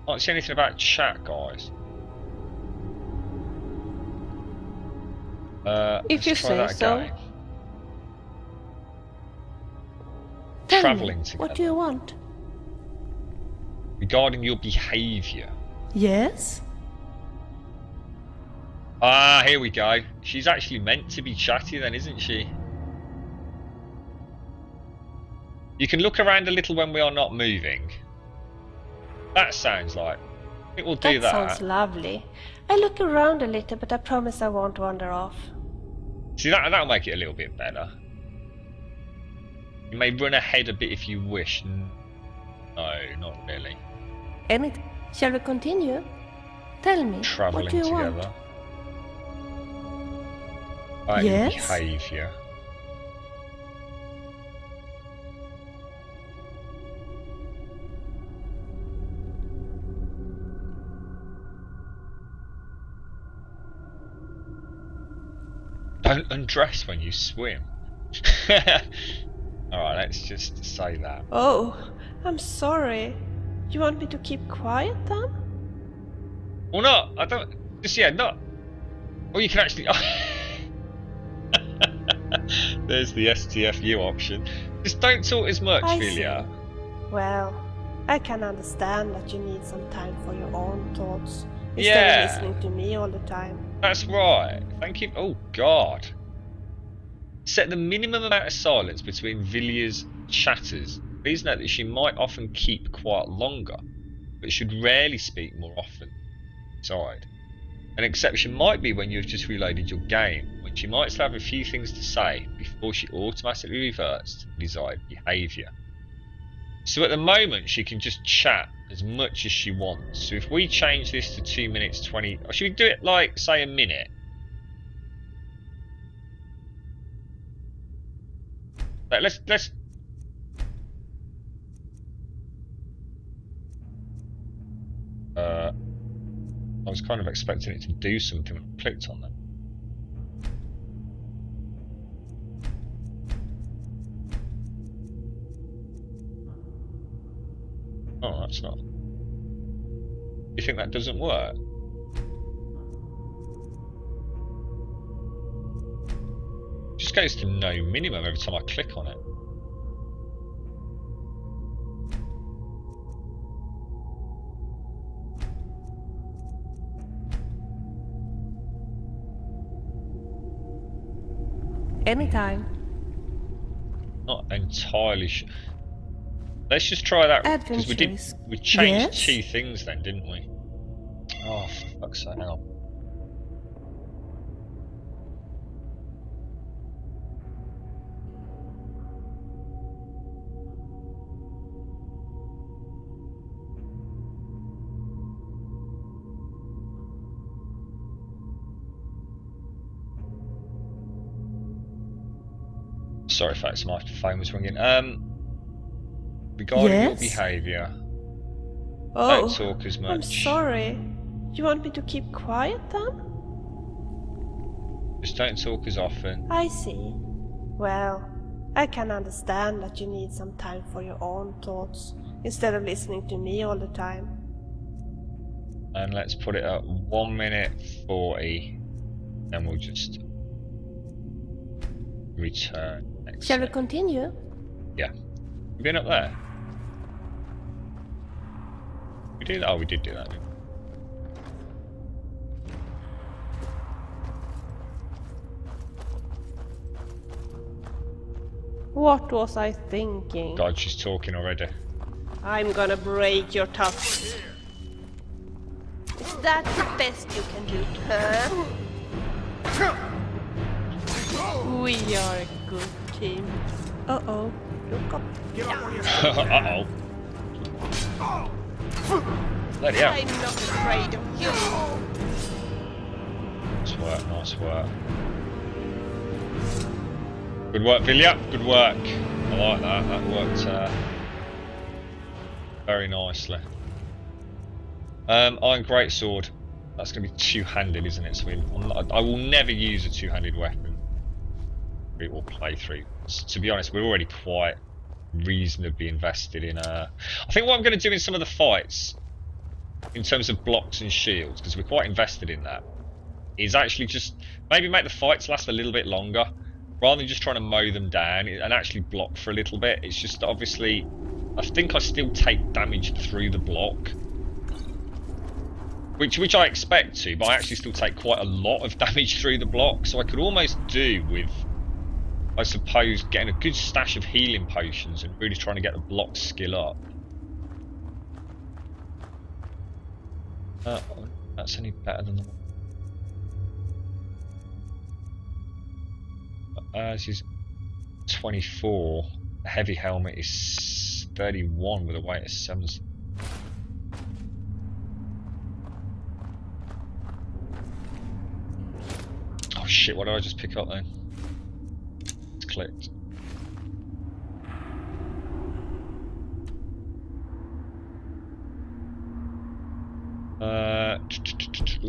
Can't see anything about chat, guys. If you let's try say that so. again. Tell Travelling me, together. what do you want? Regarding your behaviour. Yes? Ah, here we go. She's actually meant to be chatty then, isn't she? You can look around a little when we are not moving. That sounds like... I think we'll do that. That sounds lovely. I look around a little, but I promise I won't wander off. See, that'll make it a little bit better. You may run ahead a bit if you wish. No, not really. Shall we continue? Tell me, Travelling what do you together. want? About your Yes? behaviour. Don't undress when you swim. Alright, let's just say that. Oh, I'm sorry. You want me to keep quiet then? Well, no, I don't. Just, yeah, not. Or you can actually. There's the STFU option. Just don't talk as much, I Vilya. Well, I can understand that you need some time for your own thoughts instead Yeah. of listening to me all the time. That's right. Thank you. Oh, God. Set the minimum amount of silence between Vilya's chatters. Please note that she might often keep quiet longer, but should rarely speak more often. Side. An exception might be when you've just reloaded your game, when she might still have a few things to say before she automatically reverts to desired behaviour. So at the moment she can just chat as much as she wants. So if we change this to 2 minutes 20, or should we do it like, say, a minute? Like, let's I was kind of expecting it to do something when I clicked on that. Oh, that's not. You think that doesn't work? It just goes to no minimum every time I click on it. Anytime. Not entirely sure. Let's just try that because we changed Yes? 2 things then, didn't we? Oh, fuck's sake, hell. Sorry, folks, my phone was ringing. Regarding your Yes? behaviour, Oh, don't talk as much. I'm sorry. You want me to keep quiet then? Just don't talk as often. I see. Well, I can understand that you need some time for your own thoughts instead of listening to me all the time. And let's put it at 1 minute 40. Then we'll just return. Next Shall we set. continue? Yeah. We've been up there. We did. Oh, we did do that. Didn't we? What was I thinking? God, she's talking already. I'm gonna break your tusk. Is that the best you can do, huh? We are a good team. Uh-oh. Look up. Uh-oh. Bloody hell. I'm not afraid of you. Nice work, nice work. Good work, Vilya. Good work. I like that. That worked very nicely. Iron Greatsword. That's going to be two-handed, isn't it? So I will never use a two-handed weapon. Or playthrough. To be honest, we're already quite reasonably invested in. I think what I'm going to do in some of the fights, in terms of blocks and shields, because we're quite invested in that, is actually just maybe make the fights last a little bit longer, rather than just trying to mow them down and actually block for a little bit. It's just that obviously, I think I still take damage through the block. Which I expect to, but I actually still take quite a lot of damage through the block, so I could almost do with, I suppose, getting a good stash of healing potions and really trying to get the block skill up. That's any better than the one. Ours is 24. The heavy helmet is 31 with a weight of 7. Oh shit, what did I just pick up then? It's clicked.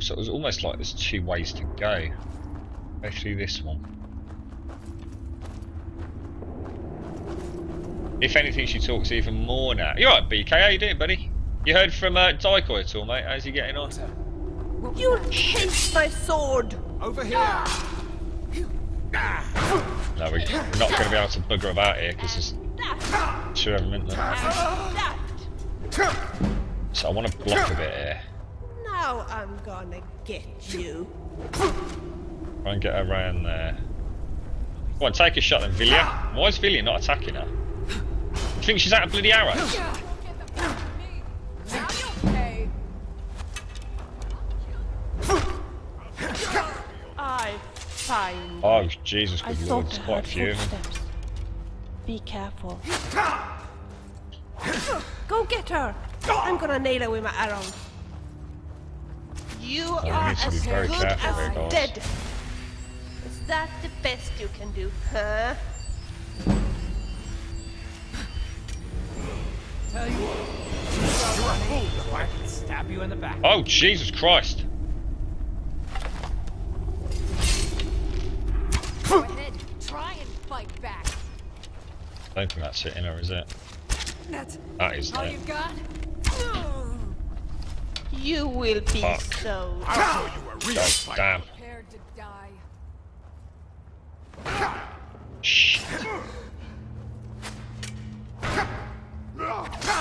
So it was almost like there's two ways to go. Go through this one. If anything, she talks even more now. You're right, BK, how you doing, buddy? You heard from Daikoi at all, mate? How's he getting on? You hate my sword! Over here! No, we're not going to be able to bugger about here because there's two of them, isn't there? So I want to block a bit here. Now I'm gonna get you. Try and get her around there. Go on, take a shot then, Vilya. Why is Vilya not attacking her? You think she's out of bloody arrows? I find. Oh, Jesus, I good lord, thought there's I quite a heard few of them. footsteps. Be careful. Go get her! I'm gonna nail her with my arrows. You we are need to be as very good careful as here, guys. dead. Is that the best you can do, huh? Tell you what, you're a fool if I can stab you in the back. Oh, Jesus Christ. Go ahead, try and fight back. I don't think that's hitting her, is it? That's That is all it. you've got? You will be Fuck. so. I'll show you a real God fight. damn. Prepared to die. Shit.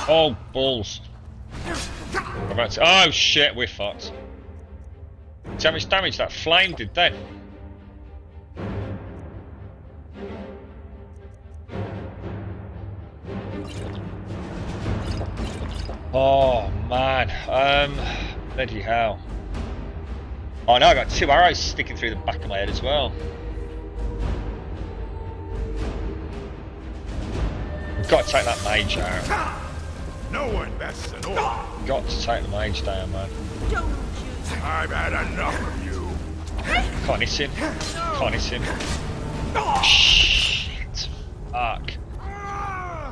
Oh, balls. We're about to... Oh, shit, we're fucked. See how much damage that flame did then? Oh, man. Bloody hell. Oh, no, I got 2 arrows sticking through the back of my head as well. We've got to take that mage out. No one bests an orc. Got to take the mage down, man. Don't use it. I've had enough of you. Can't hit him. Can't hit him. Shit. Fuck.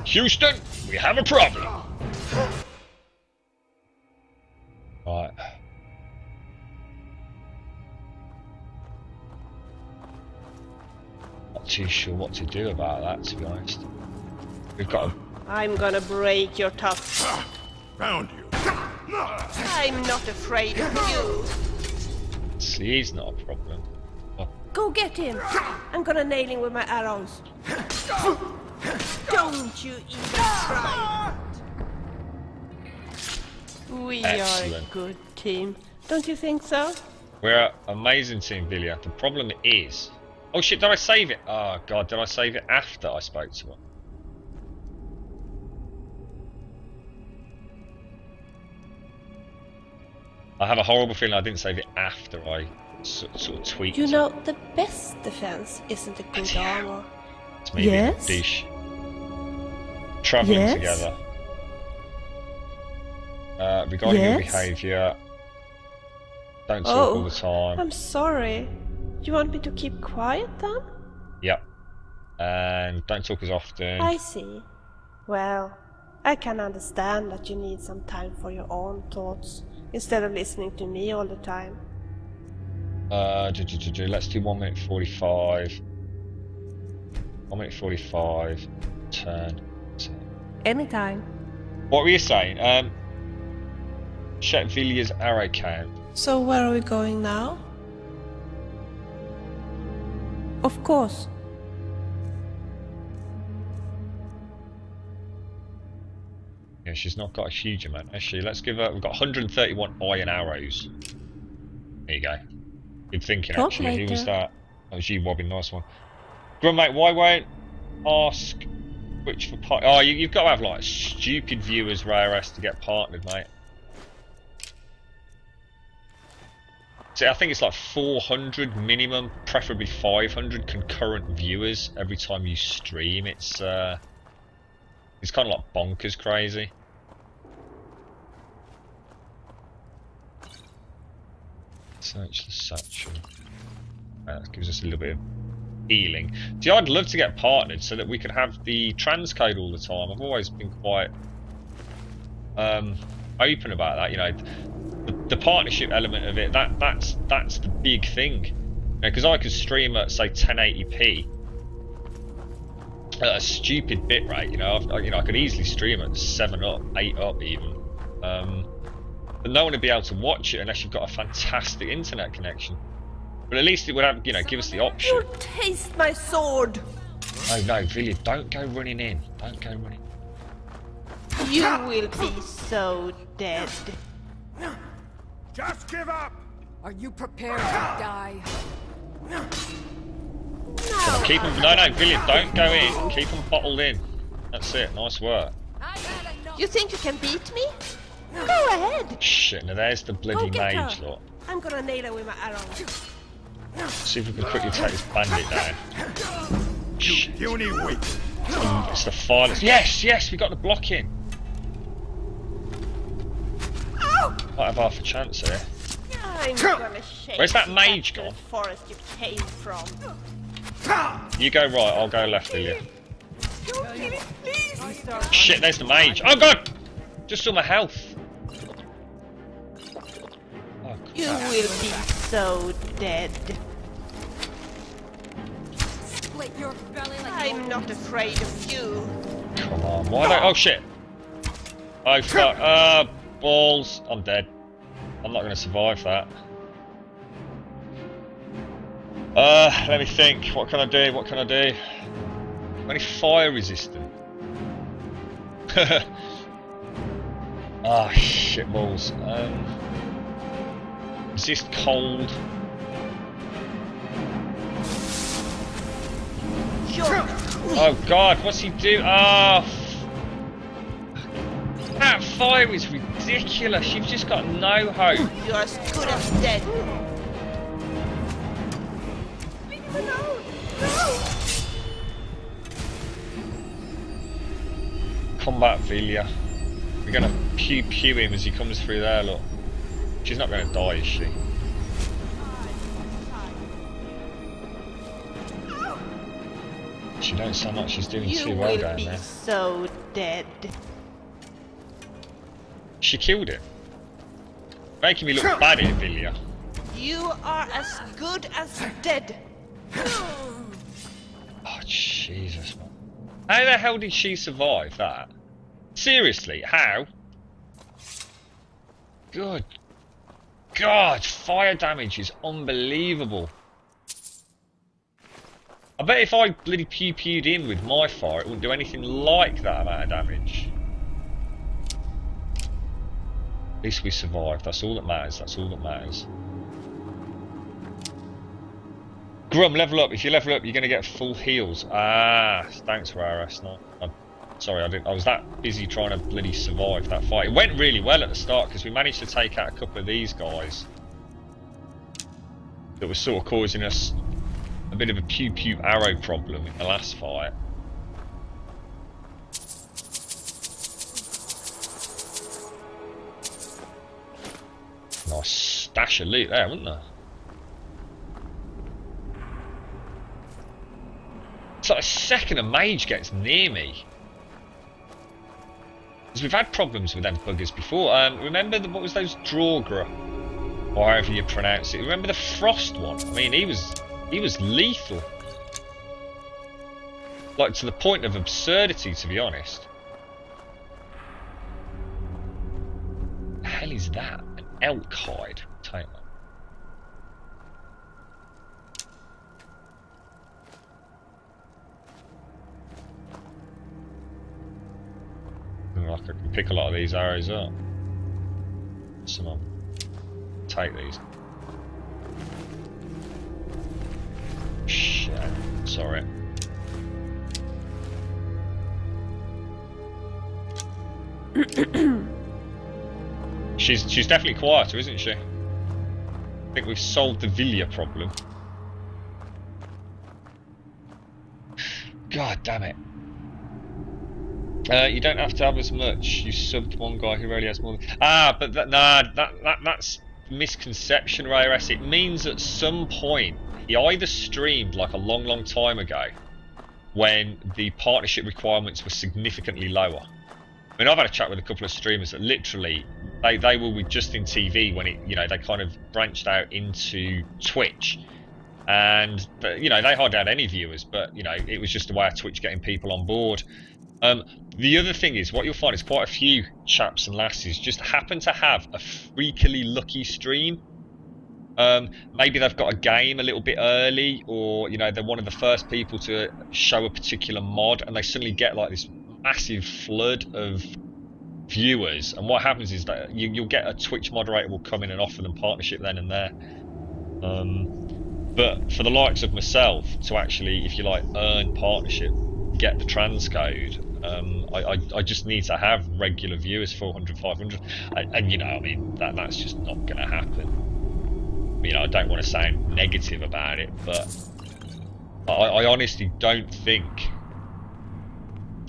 Houston, we have a problem. Right. too sure what to do about that, to be honest. We've got a... I'm gonna break your tusk. Found you. I'm not afraid of you. See, he's not a problem. Go get him! I'm gonna nail him with my arrows. Don't you even try. We are Excellent. a good team. Don't you think so? We're an amazing team, Vilya. The problem is... Oh shit, did I save it? Oh god, did I save it after I spoke to her? I have a horrible feeling I didn't save it after I sort of tweaked You it. know, the best defense isn't a good armor. It's maybe Yes? a dish. Travelling Yes? together. Regarding your Yes? behaviour, don't talk all the time. I'm sorry. You want me to keep quiet then? Yep. And don't talk as often. I see. Well, I can understand that you need some time for your own thoughts instead of listening to me all the time. Let's do 1 minute 45. 1 minute 45. Turn. Anytime. What were you saying? Check Vilya's arrow count. So where are we going now? Of course. Yeah, she's not got a huge amount, has she? Let's give her... We've got 131 iron arrows. There you go. Good thinking, Talk actually. Who was later. that? That was you, Wobbin. Nice one. Grummate, why won't ask which for part... Oh, you've got to have, like, stupid viewers, Rare S, to get partnered, mate. See, I think it's like 400 minimum, preferably 500 concurrent viewers every time you stream. It's kind of like bonkers crazy. Search the satchel. That gives us a little bit of healing. See, I'd love to get partnered so that we could have the transcode all the time. I've always been quite open about that, you know. The partnership element of it, that's the big thing, because I could stream at say 1080p at a stupid bit rate, you know. I could easily stream at 7 up, 8 up even, but no one would be able to watch it unless you've got a fantastic internet connection. But at least it would have, you know, give us the option. You'll taste my sword! No, Vilya, don't go running in. Don't go running. You will be so dead. Just give up! Are you prepared to die? Keep them. No, Vilya, don't go in. Keep them bottled in. That's it. Nice work. I've had enough. You think you can beat me? Go ahead. Shit, now there's the bloody Go get mage her. lot. I'm gonna nail her with my arrows. See if we can quickly take this bandit down. Shit. Puny weak. It's the violence. Yes, we got the block in. Might have half a chance here. I'm gonna shake Where's that you mage back to gone? the forest you came from. You go right, I'll go left, Vilya. Don't kill it, please! Shit, there's the mage. Oh god! Just saw my health. Oh, You crap. will be so dead. Split your belly like I'm not afraid of you. Come on, why don't... Oh shit! Oh fuck, balls. I'm dead. I'm not going to survive that. Let me think. What can I do? What can I do? Only fire resistant. Ah, shit balls. Resist cold. Oh god, what's he do? Ah, that fire is ridiculous. You've just got no hope. You're as good as dead. Combat Vilya. We're gonna pew him as he comes through there, look. She's not gonna die, is she? She don't sound like she's doing You too well will down be there. so dead. She killed him. Making me look bad here, Vilya. You are as good as dead. Oh, How the hell did she survive that? Seriously, how? Good God, fire damage is unbelievable. I bet if I bloody pew-pewed in with my fire, it wouldn't do anything like that amount of damage. At least we survived. That's all that matters. That's all that matters. Grum, level up. If you level up, you're going to get full heals. Ah, thanks, Raras. No, I'm sorry, I was that busy trying to bloody survive that fight. It went really well at the start because we managed to take out a couple of these guys that was sort of causing us a bit of a pew-pew arrow problem in the last fight. Nice stash of loot there, wasn't there? It's like a second a mage gets near me. Because we've had problems with them buggers before. Remember what was those Draugr, or however you pronounce it? Remember the Frost one? I mean, he was lethal. Like, to the point of absurdity, to be honest. The hell is that? An elk hide? Take that. I can pick a lot of these arrows up. Some of them. Take these. Shit. Sorry. She's definitely quieter, isn't she? I think we've solved the Vilya problem. God damn it. You don't have to have as much. You subbed one guy who really has more than... Ah, but that's misconception, Ray-S. It means at some point he either streamed like a long time ago when the partnership requirements were significantly lower. I mean, I've had a chat with a couple of streamers that literally they were with Justin TV when it, you know, they kind of branched out into Twitch, and you know, they hardly had any viewers, but you know, it was just a way of Twitch getting people on board. The other thing is, what you'll find is quite a few chaps and lasses just happen to have a freakily lucky stream. Maybe they've got a game a little bit early, or you know, they're one of the first people to show a particular mod, and they suddenly get like this massive flood of viewers. And what happens is that you'll get a Twitch moderator will come in and offer them partnership then and there. But for the likes of myself to actually, if you like, earn partnership, get the transcode, I just need to have regular viewers, 400, 500, and you know, I mean, that's just not going to happen. You know, I don't want to sound negative about it, but I honestly don't think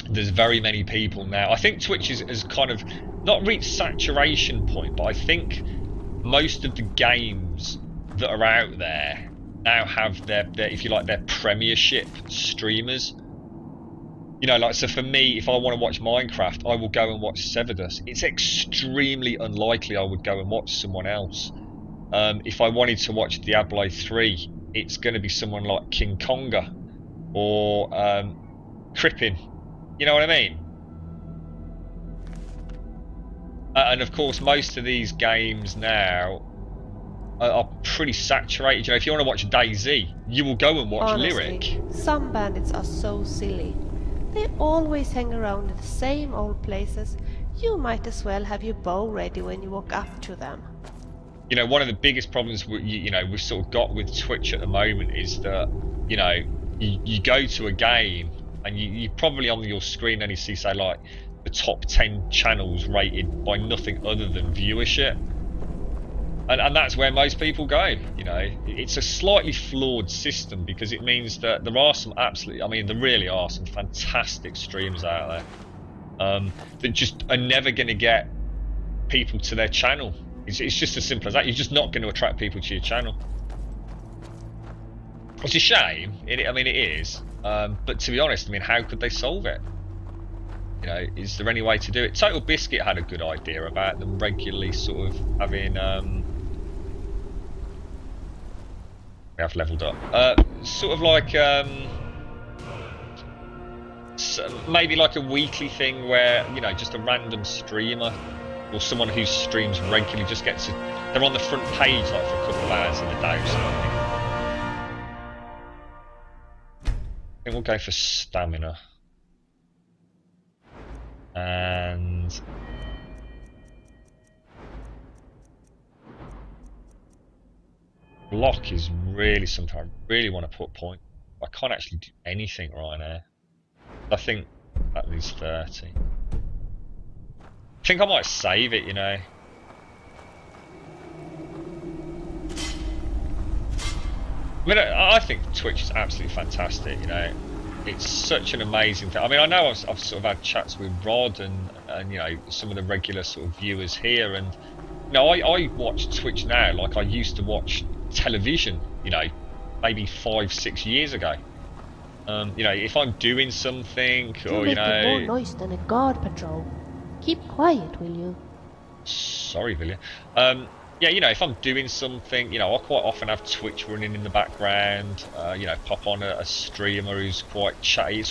there's very many people now. I think Twitch has kind of not reached saturation point, but I think most of the games that are out there now have their if you like, their premiership streamers. You know, like, so for me, if I want to watch Minecraft, I will go and watch Severus. It's extremely unlikely I would go and watch someone else. If I wanted to watch Diablo 3, it's going to be someone like King Konga or Crippin. You know what I mean? And of course, most of these games now are pretty saturated. You know, if you want to watch DayZ, you will go and watch Honestly, Lyric. Some bandits are so silly. They always hang around in the same old places. You might as well have your bow ready when you walk up to them. You know, one of the biggest problems you know, we've sort of got with Twitch at the moment is that, you know, you go to a game and you probably on your screen only see, say, like the top 10 channels rated by nothing other than viewership, and that's where most people go. You know, it's a slightly flawed system because it means that there are some absolutely, I mean, there really are some fantastic streamers out there that just are never going to get people to their channel. It's just as simple as that. You're just not going to attract people to your channel. It's a shame. I mean, it is. But to be honest, I mean, how could they solve it? You know, is there any way to do it? Total Biscuit had a good idea about them regularly sort of having... we have leveled up. Sort of like... maybe like a weekly thing where, you know, just a random streamer or someone who streams regularly just gets they're on the front page like for a couple of hours in the day or something. I think we'll go for stamina. And block is really something I really want to put point. I can't actually do anything right now. I think that needs 30. I think I might save it, you know. I mean, I think Twitch is absolutely fantastic, you know. It's such an amazing thing. I mean, I know I've sort of had chats with Rod and you know, some of the regular sort of viewers here, and you know, I watch Twitch now like I used to watch television, you know, maybe 5-6 years ago. You know, if I'm doing something, or you know, more noise than a guard patrol. Keep quiet, will you? Sorry, Villia. Yeah, you know, if I'm doing something, you know, I quite often have Twitch running in the background. You know, pop on a streamer who's quite chatty. It's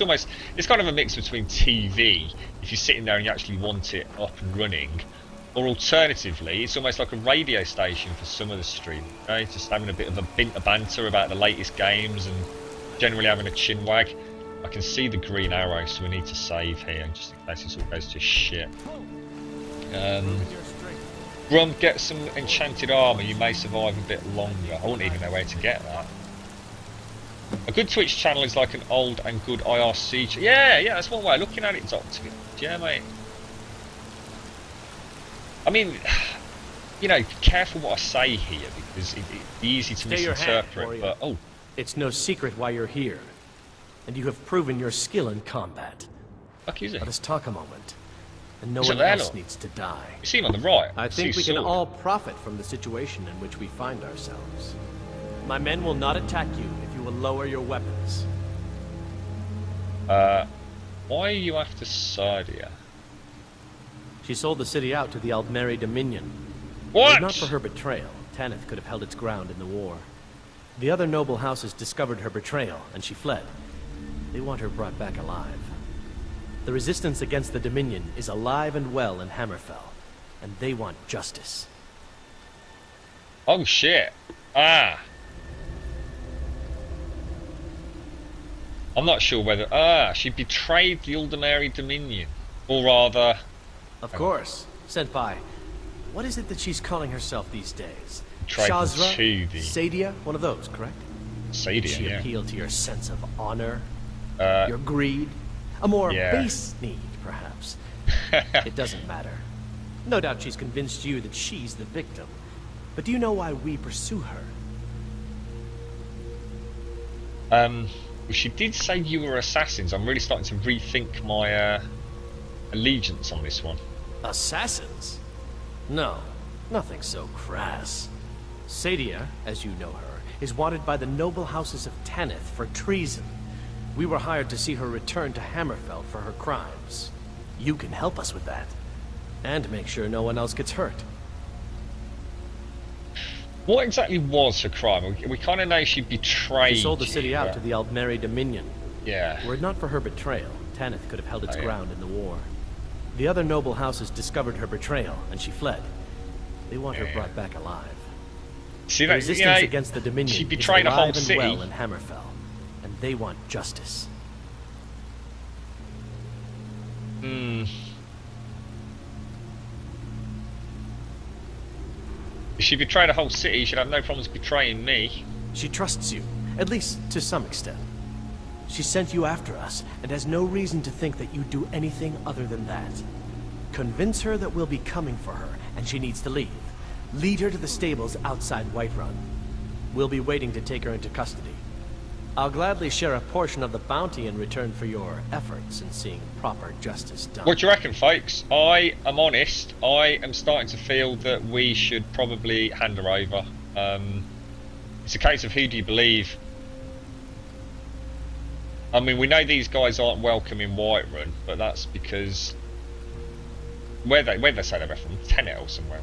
kind of a mix between TV, if you're sitting there and you actually want it up and running, or alternatively, it's almost like a radio station for some of the stream. You know, just having a bit of a banter about the latest games and generally having a chin wag. I can see the green arrow, so we need to save here, just in case this all goes to shit. Grump, get some enchanted armour, you may survive a bit longer. I wouldn't even know where to get that. A good Twitch channel is like an old and good IRC yeah, that's one way of looking at it, Doctor. Yeah, mate. I mean, you know, careful what I say here, because it's easy to misinterpret, but oh. It's no secret why you're here, and you have proven your skill in combat. Fuck is it? Let us talk a moment, and no one else needs to die. You see him on the right. I think we can all profit from the situation in which we find ourselves. My men will not attack you if you will lower your weapons. Why are you after Sadia? She sold the city out to the Aldmeri Dominion. What? If not for her betrayal, Tanith could have held its ground in the war. The other noble houses discovered her betrayal, and she fled. They want her brought back alive. The resistance against the Dominion is alive and well in Hammerfell, and they want justice. Oh shit. Ah. I'm not sure whether... she betrayed the Aldmeri Dominion. Or rather... Of course. Senpai, what is it that she's calling herself these days? Shazra? Sadia? One of those, correct? Sadia, Did she yeah. appeal to your sense of honor? Your greed? A more base need, perhaps? It doesn't matter. No doubt she's convinced you that she's the victim. But do you know why we pursue her? Well, she did say you were assassins. I'm really starting to rethink my allegiance on this one. Assassins? No, nothing so crass. Sadia, as you know her, is wanted by the noble houses of Tanith for treason. We were hired to see her return to Hammerfell for her crimes. You can help us with that. And make sure no one else gets hurt. What exactly was her crime? We kind of know she betrayed... She sold the city out to the Aldmeri Dominion. Yeah. Were it not for her betrayal, Tanith could have held its ground in the war. The other noble houses discovered her betrayal, and she fled. They want her brought back alive. See, the resistance against the Dominion she betrayed is a whole alive and city. well in Hammerfell, and they want justice. If she betrayed a whole city, she'd have no problems betraying me. She trusts you, at least to some extent. She sent you after us, and has no reason to think that you'd do anything other than that. Convince her that we'll be coming for her, and she needs to leave. Lead her to the stables outside Whiterun. We'll be waiting to take her into custody. I'll gladly share a portion of the bounty in return for your efforts in seeing proper justice done. What do you reckon, folks? I am honest. I am starting to feel that we should probably hand her over. It's a case of who do you believe? I mean, we know these guys aren't welcome in Whiterun, but that's because... Where they say they're from? Tenet or somewhere.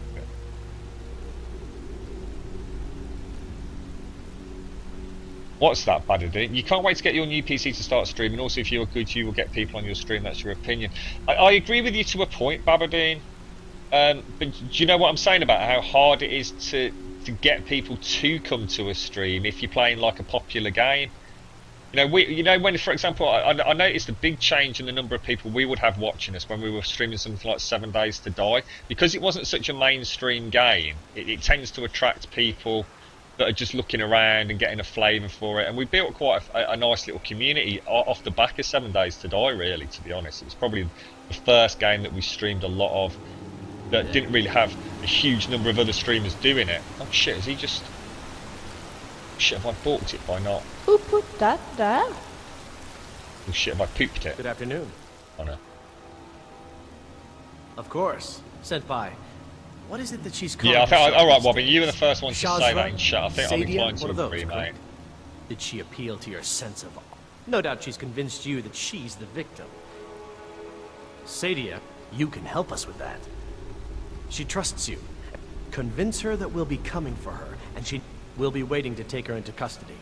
What's that, Badadine? You can't wait to get your new PC to start streaming. Also, if you're good, you will get people on your stream. That's your opinion. I agree with you to a point, Babadine. But do you know what I'm saying about how hard it is to get people to come to a stream if you're playing like a popular game? You know, when, for example, I noticed a big change in the number of people we would have watching us when we were streaming something like 7 Days to Die. Because it wasn't such a mainstream game, it tends to attract people that are just looking around and getting a flavour for it. And we built quite a nice little community off the back of 7 Days to Die, really, to be honest. It was probably the first game that we streamed a lot of that didn't really have a huge number of other streamers doing it. Oh shit, is he just... Shit, have I balked it by not? Who put that there? Oh shit, have I pooped it? Good afternoon. Oh no. Of course. Senpai. What is it that she's calling? Yeah, I think, herself alright, these Wobbin, days? you were the first one to Shazra? say that in chat. I think I'm Sadia? inclined to One of agree, those, mate. correct? Did she appeal to your sense of... No doubt she's convinced you that she's the victim. Sadia, you can help us with that. She trusts you. Convince her that we'll be coming for her, and she will be waiting to take her into custody.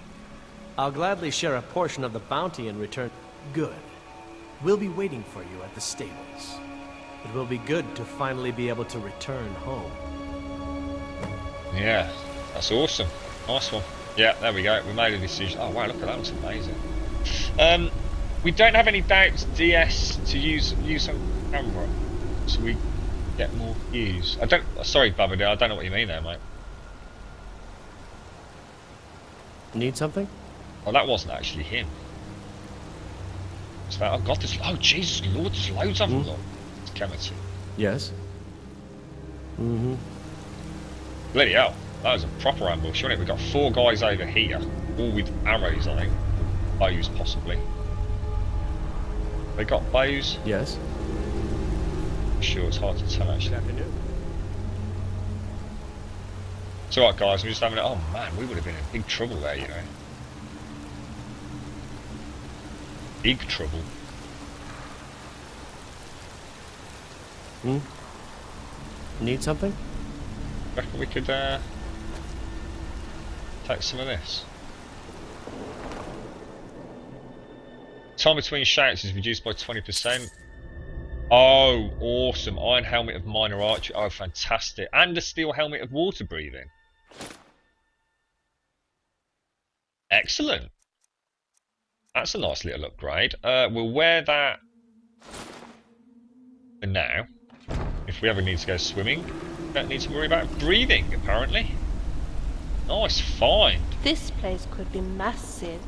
I'll gladly share a portion of the bounty in return. Good. We'll be waiting for you at the stables. It will be good to finally be able to return home. Yeah, that's awesome. Nice one. Yeah, there we go. We made a decision. Oh wow, look at that. That's amazing. We don't have any doubts DS to use on camera, so we get more views. Sorry, Babadi, I don't know what you mean there, mate. Need something? Oh, that wasn't actually him. It's that, oh god, oh Jesus Lord, there's loads of them. Look. It's Kemetu. Yes. Mm-hmm. Bloody hell, that was a proper ambush, wasn't it? We've got 4 guys over here, all with arrows, I think. Bows, possibly. They got bows? Yes. I'm sure, it's hard to tell, actually. Good afternoon. It's alright, guys, we're just having it. Oh man, we would have been in big trouble there, you know. Big trouble. Hmm? Need something? Reckon we could take some of this. Time between shouts is reduced by 20%. Oh, awesome. Iron helmet of minor archery. Oh, fantastic. And a steel helmet of water breathing. Excellent. That's a nice little upgrade. We'll wear that for now. If we ever need to go swimming, don't need to worry about breathing, apparently. Nice find. This place could be massive.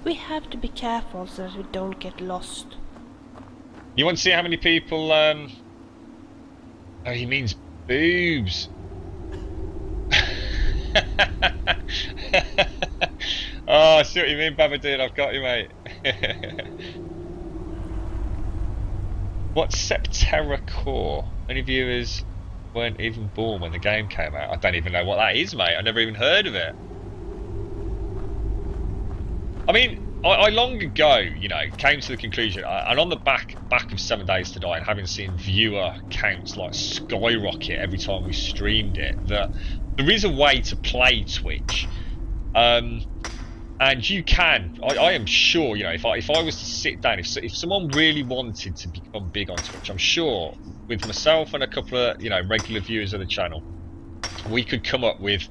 We have to be careful so that we don't get lost. You want to see how many people, Oh, he means boobs. Oh, I see what you mean, Babadine. I've got you, mate. What's Septerra Core? Many viewers weren't even born when the game came out. I don't even know what that is, mate. I never even heard of it. I mean, I long ago, you know, came to the conclusion, and on the back of 7 Days to Die, and having seen viewer counts like skyrocket every time we streamed it, that there is a way to play Twitch. And you can, I am sure, you know, if I was to sit down, if someone really wanted to become big on Twitch, I'm sure with myself and a couple of, you know, regular viewers of the channel, we could come up with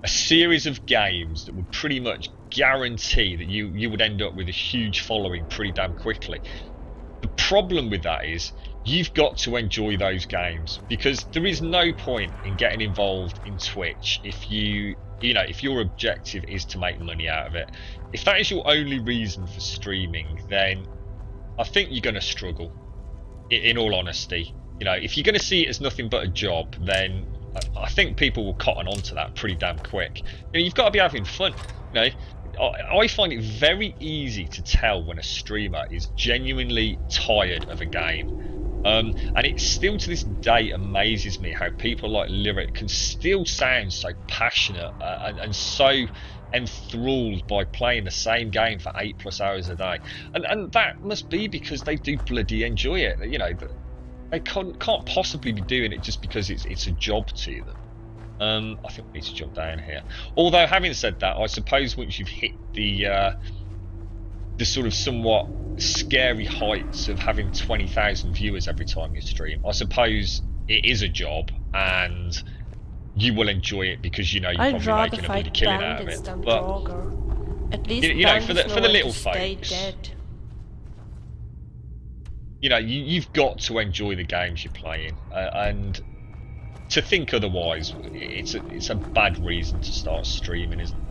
a series of games that would pretty much guarantee that you would end up with a huge following pretty damn quickly. The problem with that is you've got to enjoy those games, because there is no point in getting involved in Twitch if if your objective is to make money out of it. If that is your only reason for streaming, then I think you're going to struggle, in all honesty. You know, if you're going to see it as nothing but a job, then I think people will cotton on to that pretty damn quick. You know, you've got to be having fun. You know, I find it very easy to tell when a streamer is genuinely tired of a game. And it still to this day amazes me how people like Lyric can still sound so passionate and so enthralled by playing the same game for 8+ hours a day. And that must be because they do bloody enjoy it. You know, they can't possibly be doing it just because it's a job to them. I think we need to jump down here. Although, having said that, I suppose once you've hit the sort of somewhat scary heights of having 20,000 viewers every time you stream, I suppose it is a job, and you will enjoy it because you know you're probably making a bloody killing out of it. But at least you know, for the little stay folks, dead. you know, you've got to enjoy the games you're playing, and to think otherwise, it's a bad reason to start streaming, isn't it?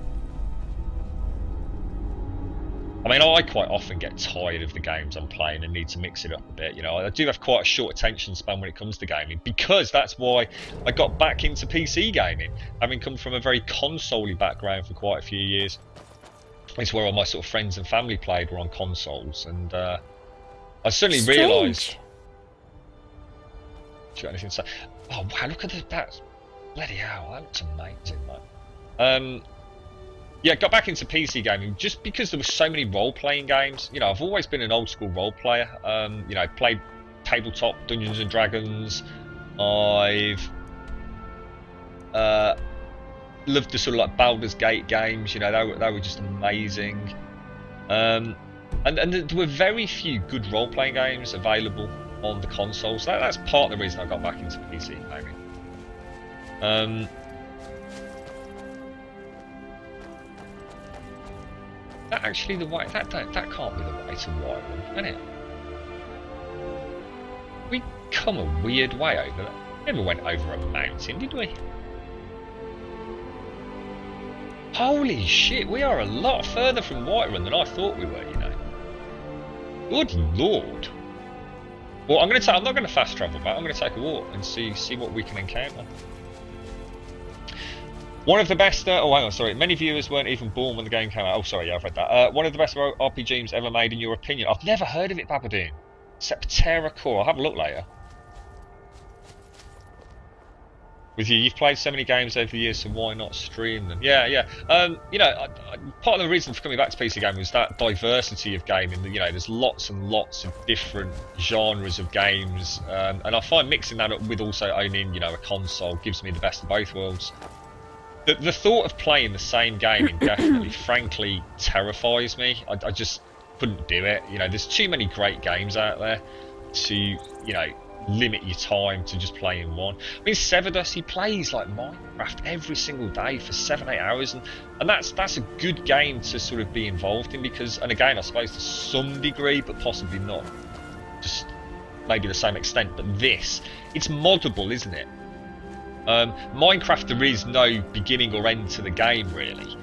I mean, I quite often get tired of the games I'm playing and need to mix it up a bit. You know, I do have quite a short attention span when it comes to gaming, because that's why I got back into PC gaming, having come from a very console-y background for quite a few years. It's where all my sort of friends and family played were on consoles, and I suddenly realised. Do you got anything to say? Oh wow! Look at that! Bloody hell! That looks amazing, man. Yeah, got back into PC gaming just because there were so many role-playing games. You know, I've always been an old-school role player. You know, played tabletop Dungeons and Dragons. I've loved the sort of like Baldur's Gate games. You know, they were just amazing. And there were very few good role-playing games available on the consoles. That's part of the reason I got back into PC gaming. That actually the way that can't be the way to Whiterun, can it? We come a weird way over that. Never went over a mountain, did we? Holy shit, we are a lot further from Whiterun than I thought we were, you know. Good lord. Well, I'm not going to fast travel back. I'm going to take a walk and see what we can encounter. One of the best. Oh, hang on, sorry. Many viewers weren't even born when the game came out. Oh, sorry, yeah, I've read that. One of the best RPGs ever made, in your opinion? I've never heard of it, Babadoon. Septerra Core. I'll have a look later. With you've played so many games over the years, so why not stream them? Yeah. You know, part of the reason for coming back to PC gaming was that diversity of gaming. You know, there's lots and lots of different genres of games, and I find mixing that up with also owning, you know, a console gives me the best of both worlds. The thought of playing the same game indefinitely, frankly, terrifies me. I just couldn't do it. You know, there's too many great games out there to, you know, limit your time to just playing one. I mean, Severdust, he plays like Minecraft every single day for 7-8 hours, and that's a good game to sort of be involved in, because, and again, I suppose to some degree, but possibly not, just maybe the same extent. But this, it's moddable, isn't it? Minecraft, there is no beginning or end to the game, really.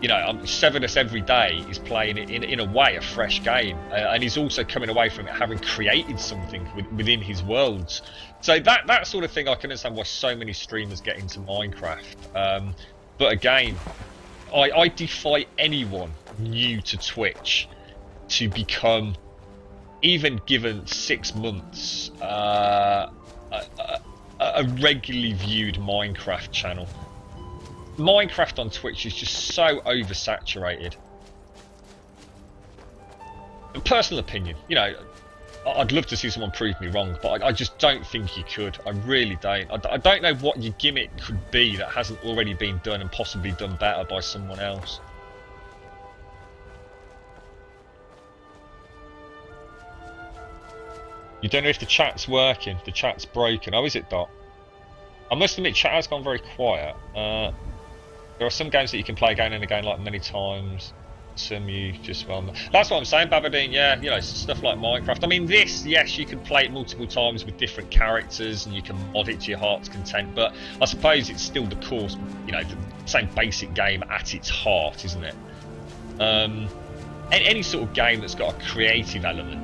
You know, Severdust every day is playing it in a way a fresh game, and he's also coming away from it having created something within his worlds. So that sort of thing, I can understand why so many streamers get into Minecraft. But again, I defy anyone new to Twitch to become, even given 6 months, a regularly viewed Minecraft channel. Minecraft on Twitch is just so oversaturated. Personal opinion, you know, I'd love to see someone prove me wrong, but I just don't think you could. I really don't. I don't know what your gimmick could be that hasn't already been done and possibly done better by someone else. You don't know if the chat's working. The chat's broken. Oh, is it, Dot? I must admit, chat has gone very quiet. There are some games that you can play again and again, like many times. Some you just, well, that's what I'm saying, Babadoon. Yeah, you know, stuff like Minecraft. I mean, this, yes, you can play it multiple times with different characters, and you can mod it to your heart's content. But I suppose it's still the core, you know, the same basic game at its heart, isn't it? Any sort of game that's got a creative element.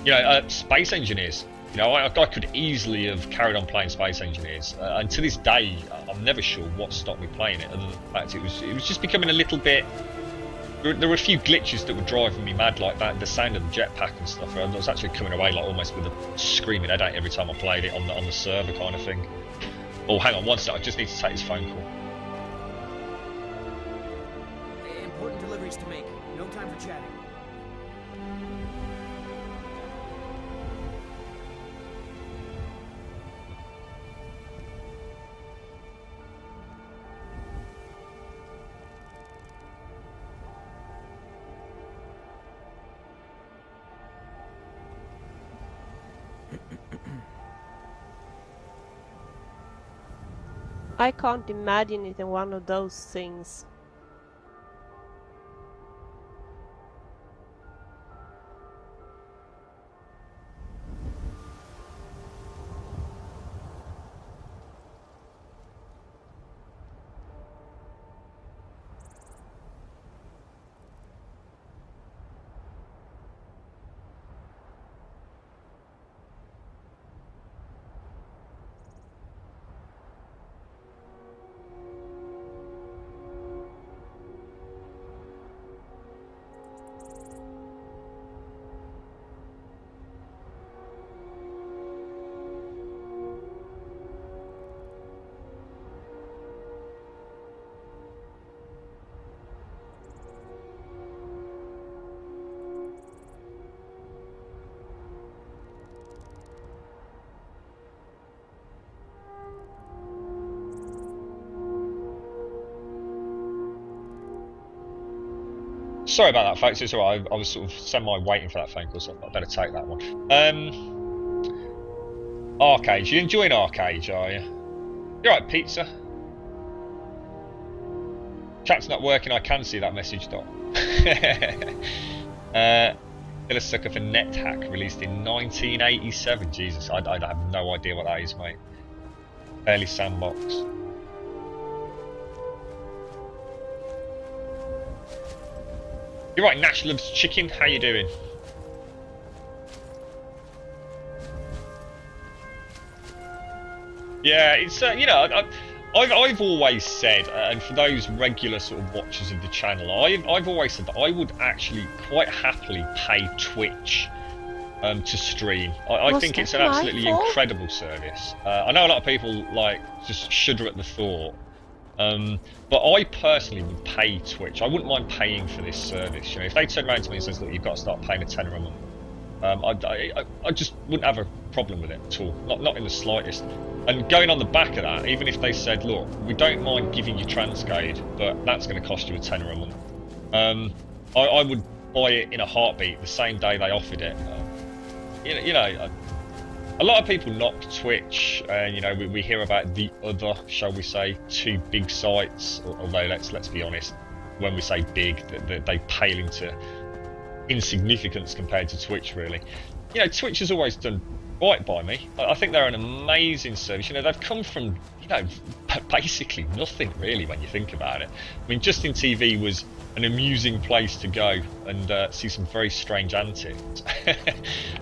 You know, Space Engineers. You know, I could easily have carried on playing Space Engineers, and to this day, I'm never sure what stopped me playing it. Other than the fact it was just becoming a little bit. There were a few glitches that were driving me mad, like that. The sound of the jetpack and stuff. I was actually coming away like almost with a screaming headache every time I played it on the server, kind of thing. Oh, hang on, one sec. I just need to take this phone call. Important deliveries to make. No time for chatting. I can't imagine it in one of those things. Sorry about that, folks. It's alright. I was sort of semi-waiting for that phone call, so I better take that one. Arcade. You enjoying Arcade, are you? You alright, pizza? Chat's not working. I can see that message, Doc. Still a sucker for NetHack, released in 1987. Jesus, I have no idea what that is, mate. Early sandbox. You're right, Nash loves chicken. How you doing? Yeah, it's you know, I've always said, and for those regular sort of watchers of the channel, I've always said that I would actually quite happily pay Twitch to stream. I think it's an absolutely incredible service. I know a lot of people like just shudder at the thought. But I personally would pay Twitch. I wouldn't mind paying for this service. You know, if they turn around to me and says, "Look, you've got to start paying £10 a month," I just wouldn't have a problem with it at all. Not in the slightest. And going on the back of that, even if they said, "Look, we don't mind giving you Transcade, but that's going to cost you £10 a month," I would buy it in a heartbeat the same day they offered it. You know. A lot of people knock Twitch, and you know we hear about the other, shall we say, two big sites. Although let's be honest, when we say big, they pale into insignificance compared to Twitch. Really, you know, Twitch has always done right by me. I think they're an amazing service. You know, they've come from basically nothing really when you think about it. I mean, Justin TV was an amusing place to go and see some very strange antics,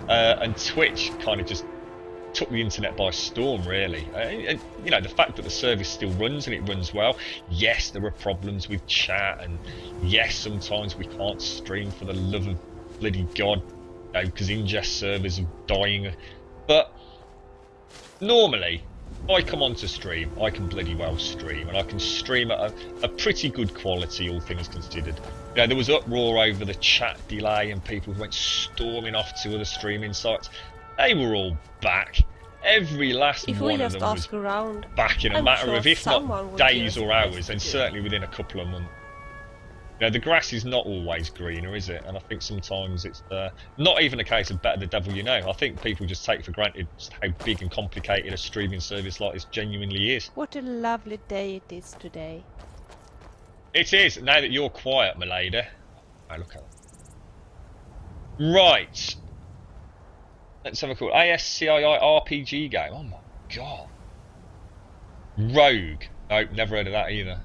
and Twitch kind of just took the internet by storm, really. And, you know, the fact that the service still runs and it runs well. Yes, there are problems with chat, and yes, sometimes we can't stream for the love of bloody God, you know, because ingest servers are dying. But normally, if I come on to stream, I can bloody well stream, and I can stream at a pretty good quality, all things considered. You know, there was uproar over the chat delay, and people went storming off to other streaming sites. They were all back. Every last one of them was back in a matter of, if not days or hours, and certainly within a couple of months. You know, the grass is not always greener, is it? And I think sometimes it's not even a case of better the devil you know. I think people just take for granted just how big and complicated a streaming service like this genuinely is. What a lovely day it is today. It is, now that you're quiet, my lady. Oh, look at that. Right. Let's have a call. ASCII RPG game. Oh my god. Rogue. Nope, never heard of that either.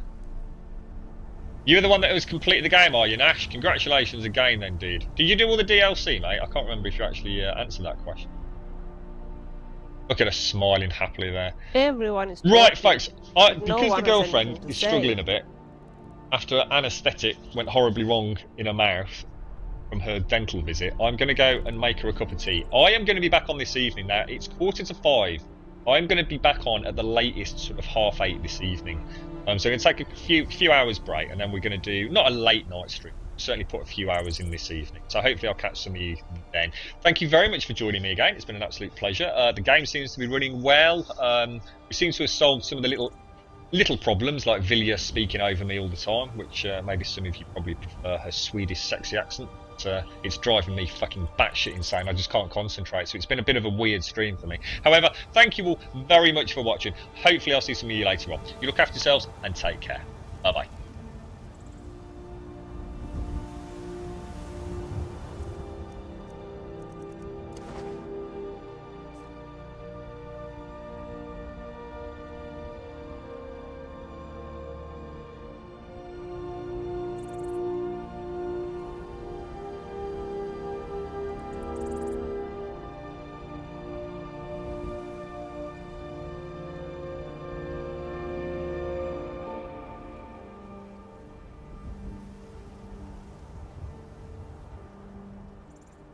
You're the one that has completed the game, are you, Nash? Congratulations again then, dude. Did you do all the DLC, mate? I can't remember if you actually answered that question. Look at her smiling happily there. Everyone is right, folks. Because the girlfriend is struggling a bit after anaesthetic went horribly wrong in her mouth from her dental visit, I'm going to go and make her a cup of tea. I am going to be back on this evening now. It's 4:45. I'm going to be back on at the latest sort of 8:30 this evening. So I'm going to take a few hours break, and then we're going to do, not a late night stream, certainly put a few hours in this evening. So hopefully I'll catch some of you then. Thank you very much for joining me again. It's been an absolute pleasure. The game seems to be running well. We seem to have solved some of the little problems, like Vilja speaking over me all the time, which maybe some of you probably prefer her Swedish sexy accent but it's driving me fucking batshit insane. I just can't concentrate, so it's been a bit of a weird stream for me. However, thank you all very much for watching. Hopefully I'll see some of you later on. You look after yourselves and take care. Bye bye.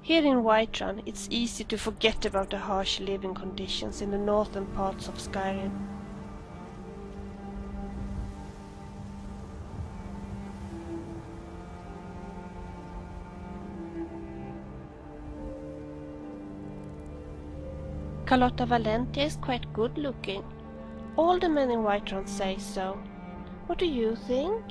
Here in Whiterun, it's easy to forget about the harsh living conditions in the northern parts of Skyrim. Carlotta Valentia is quite good looking. All the men in Whiterun say so. What do you think?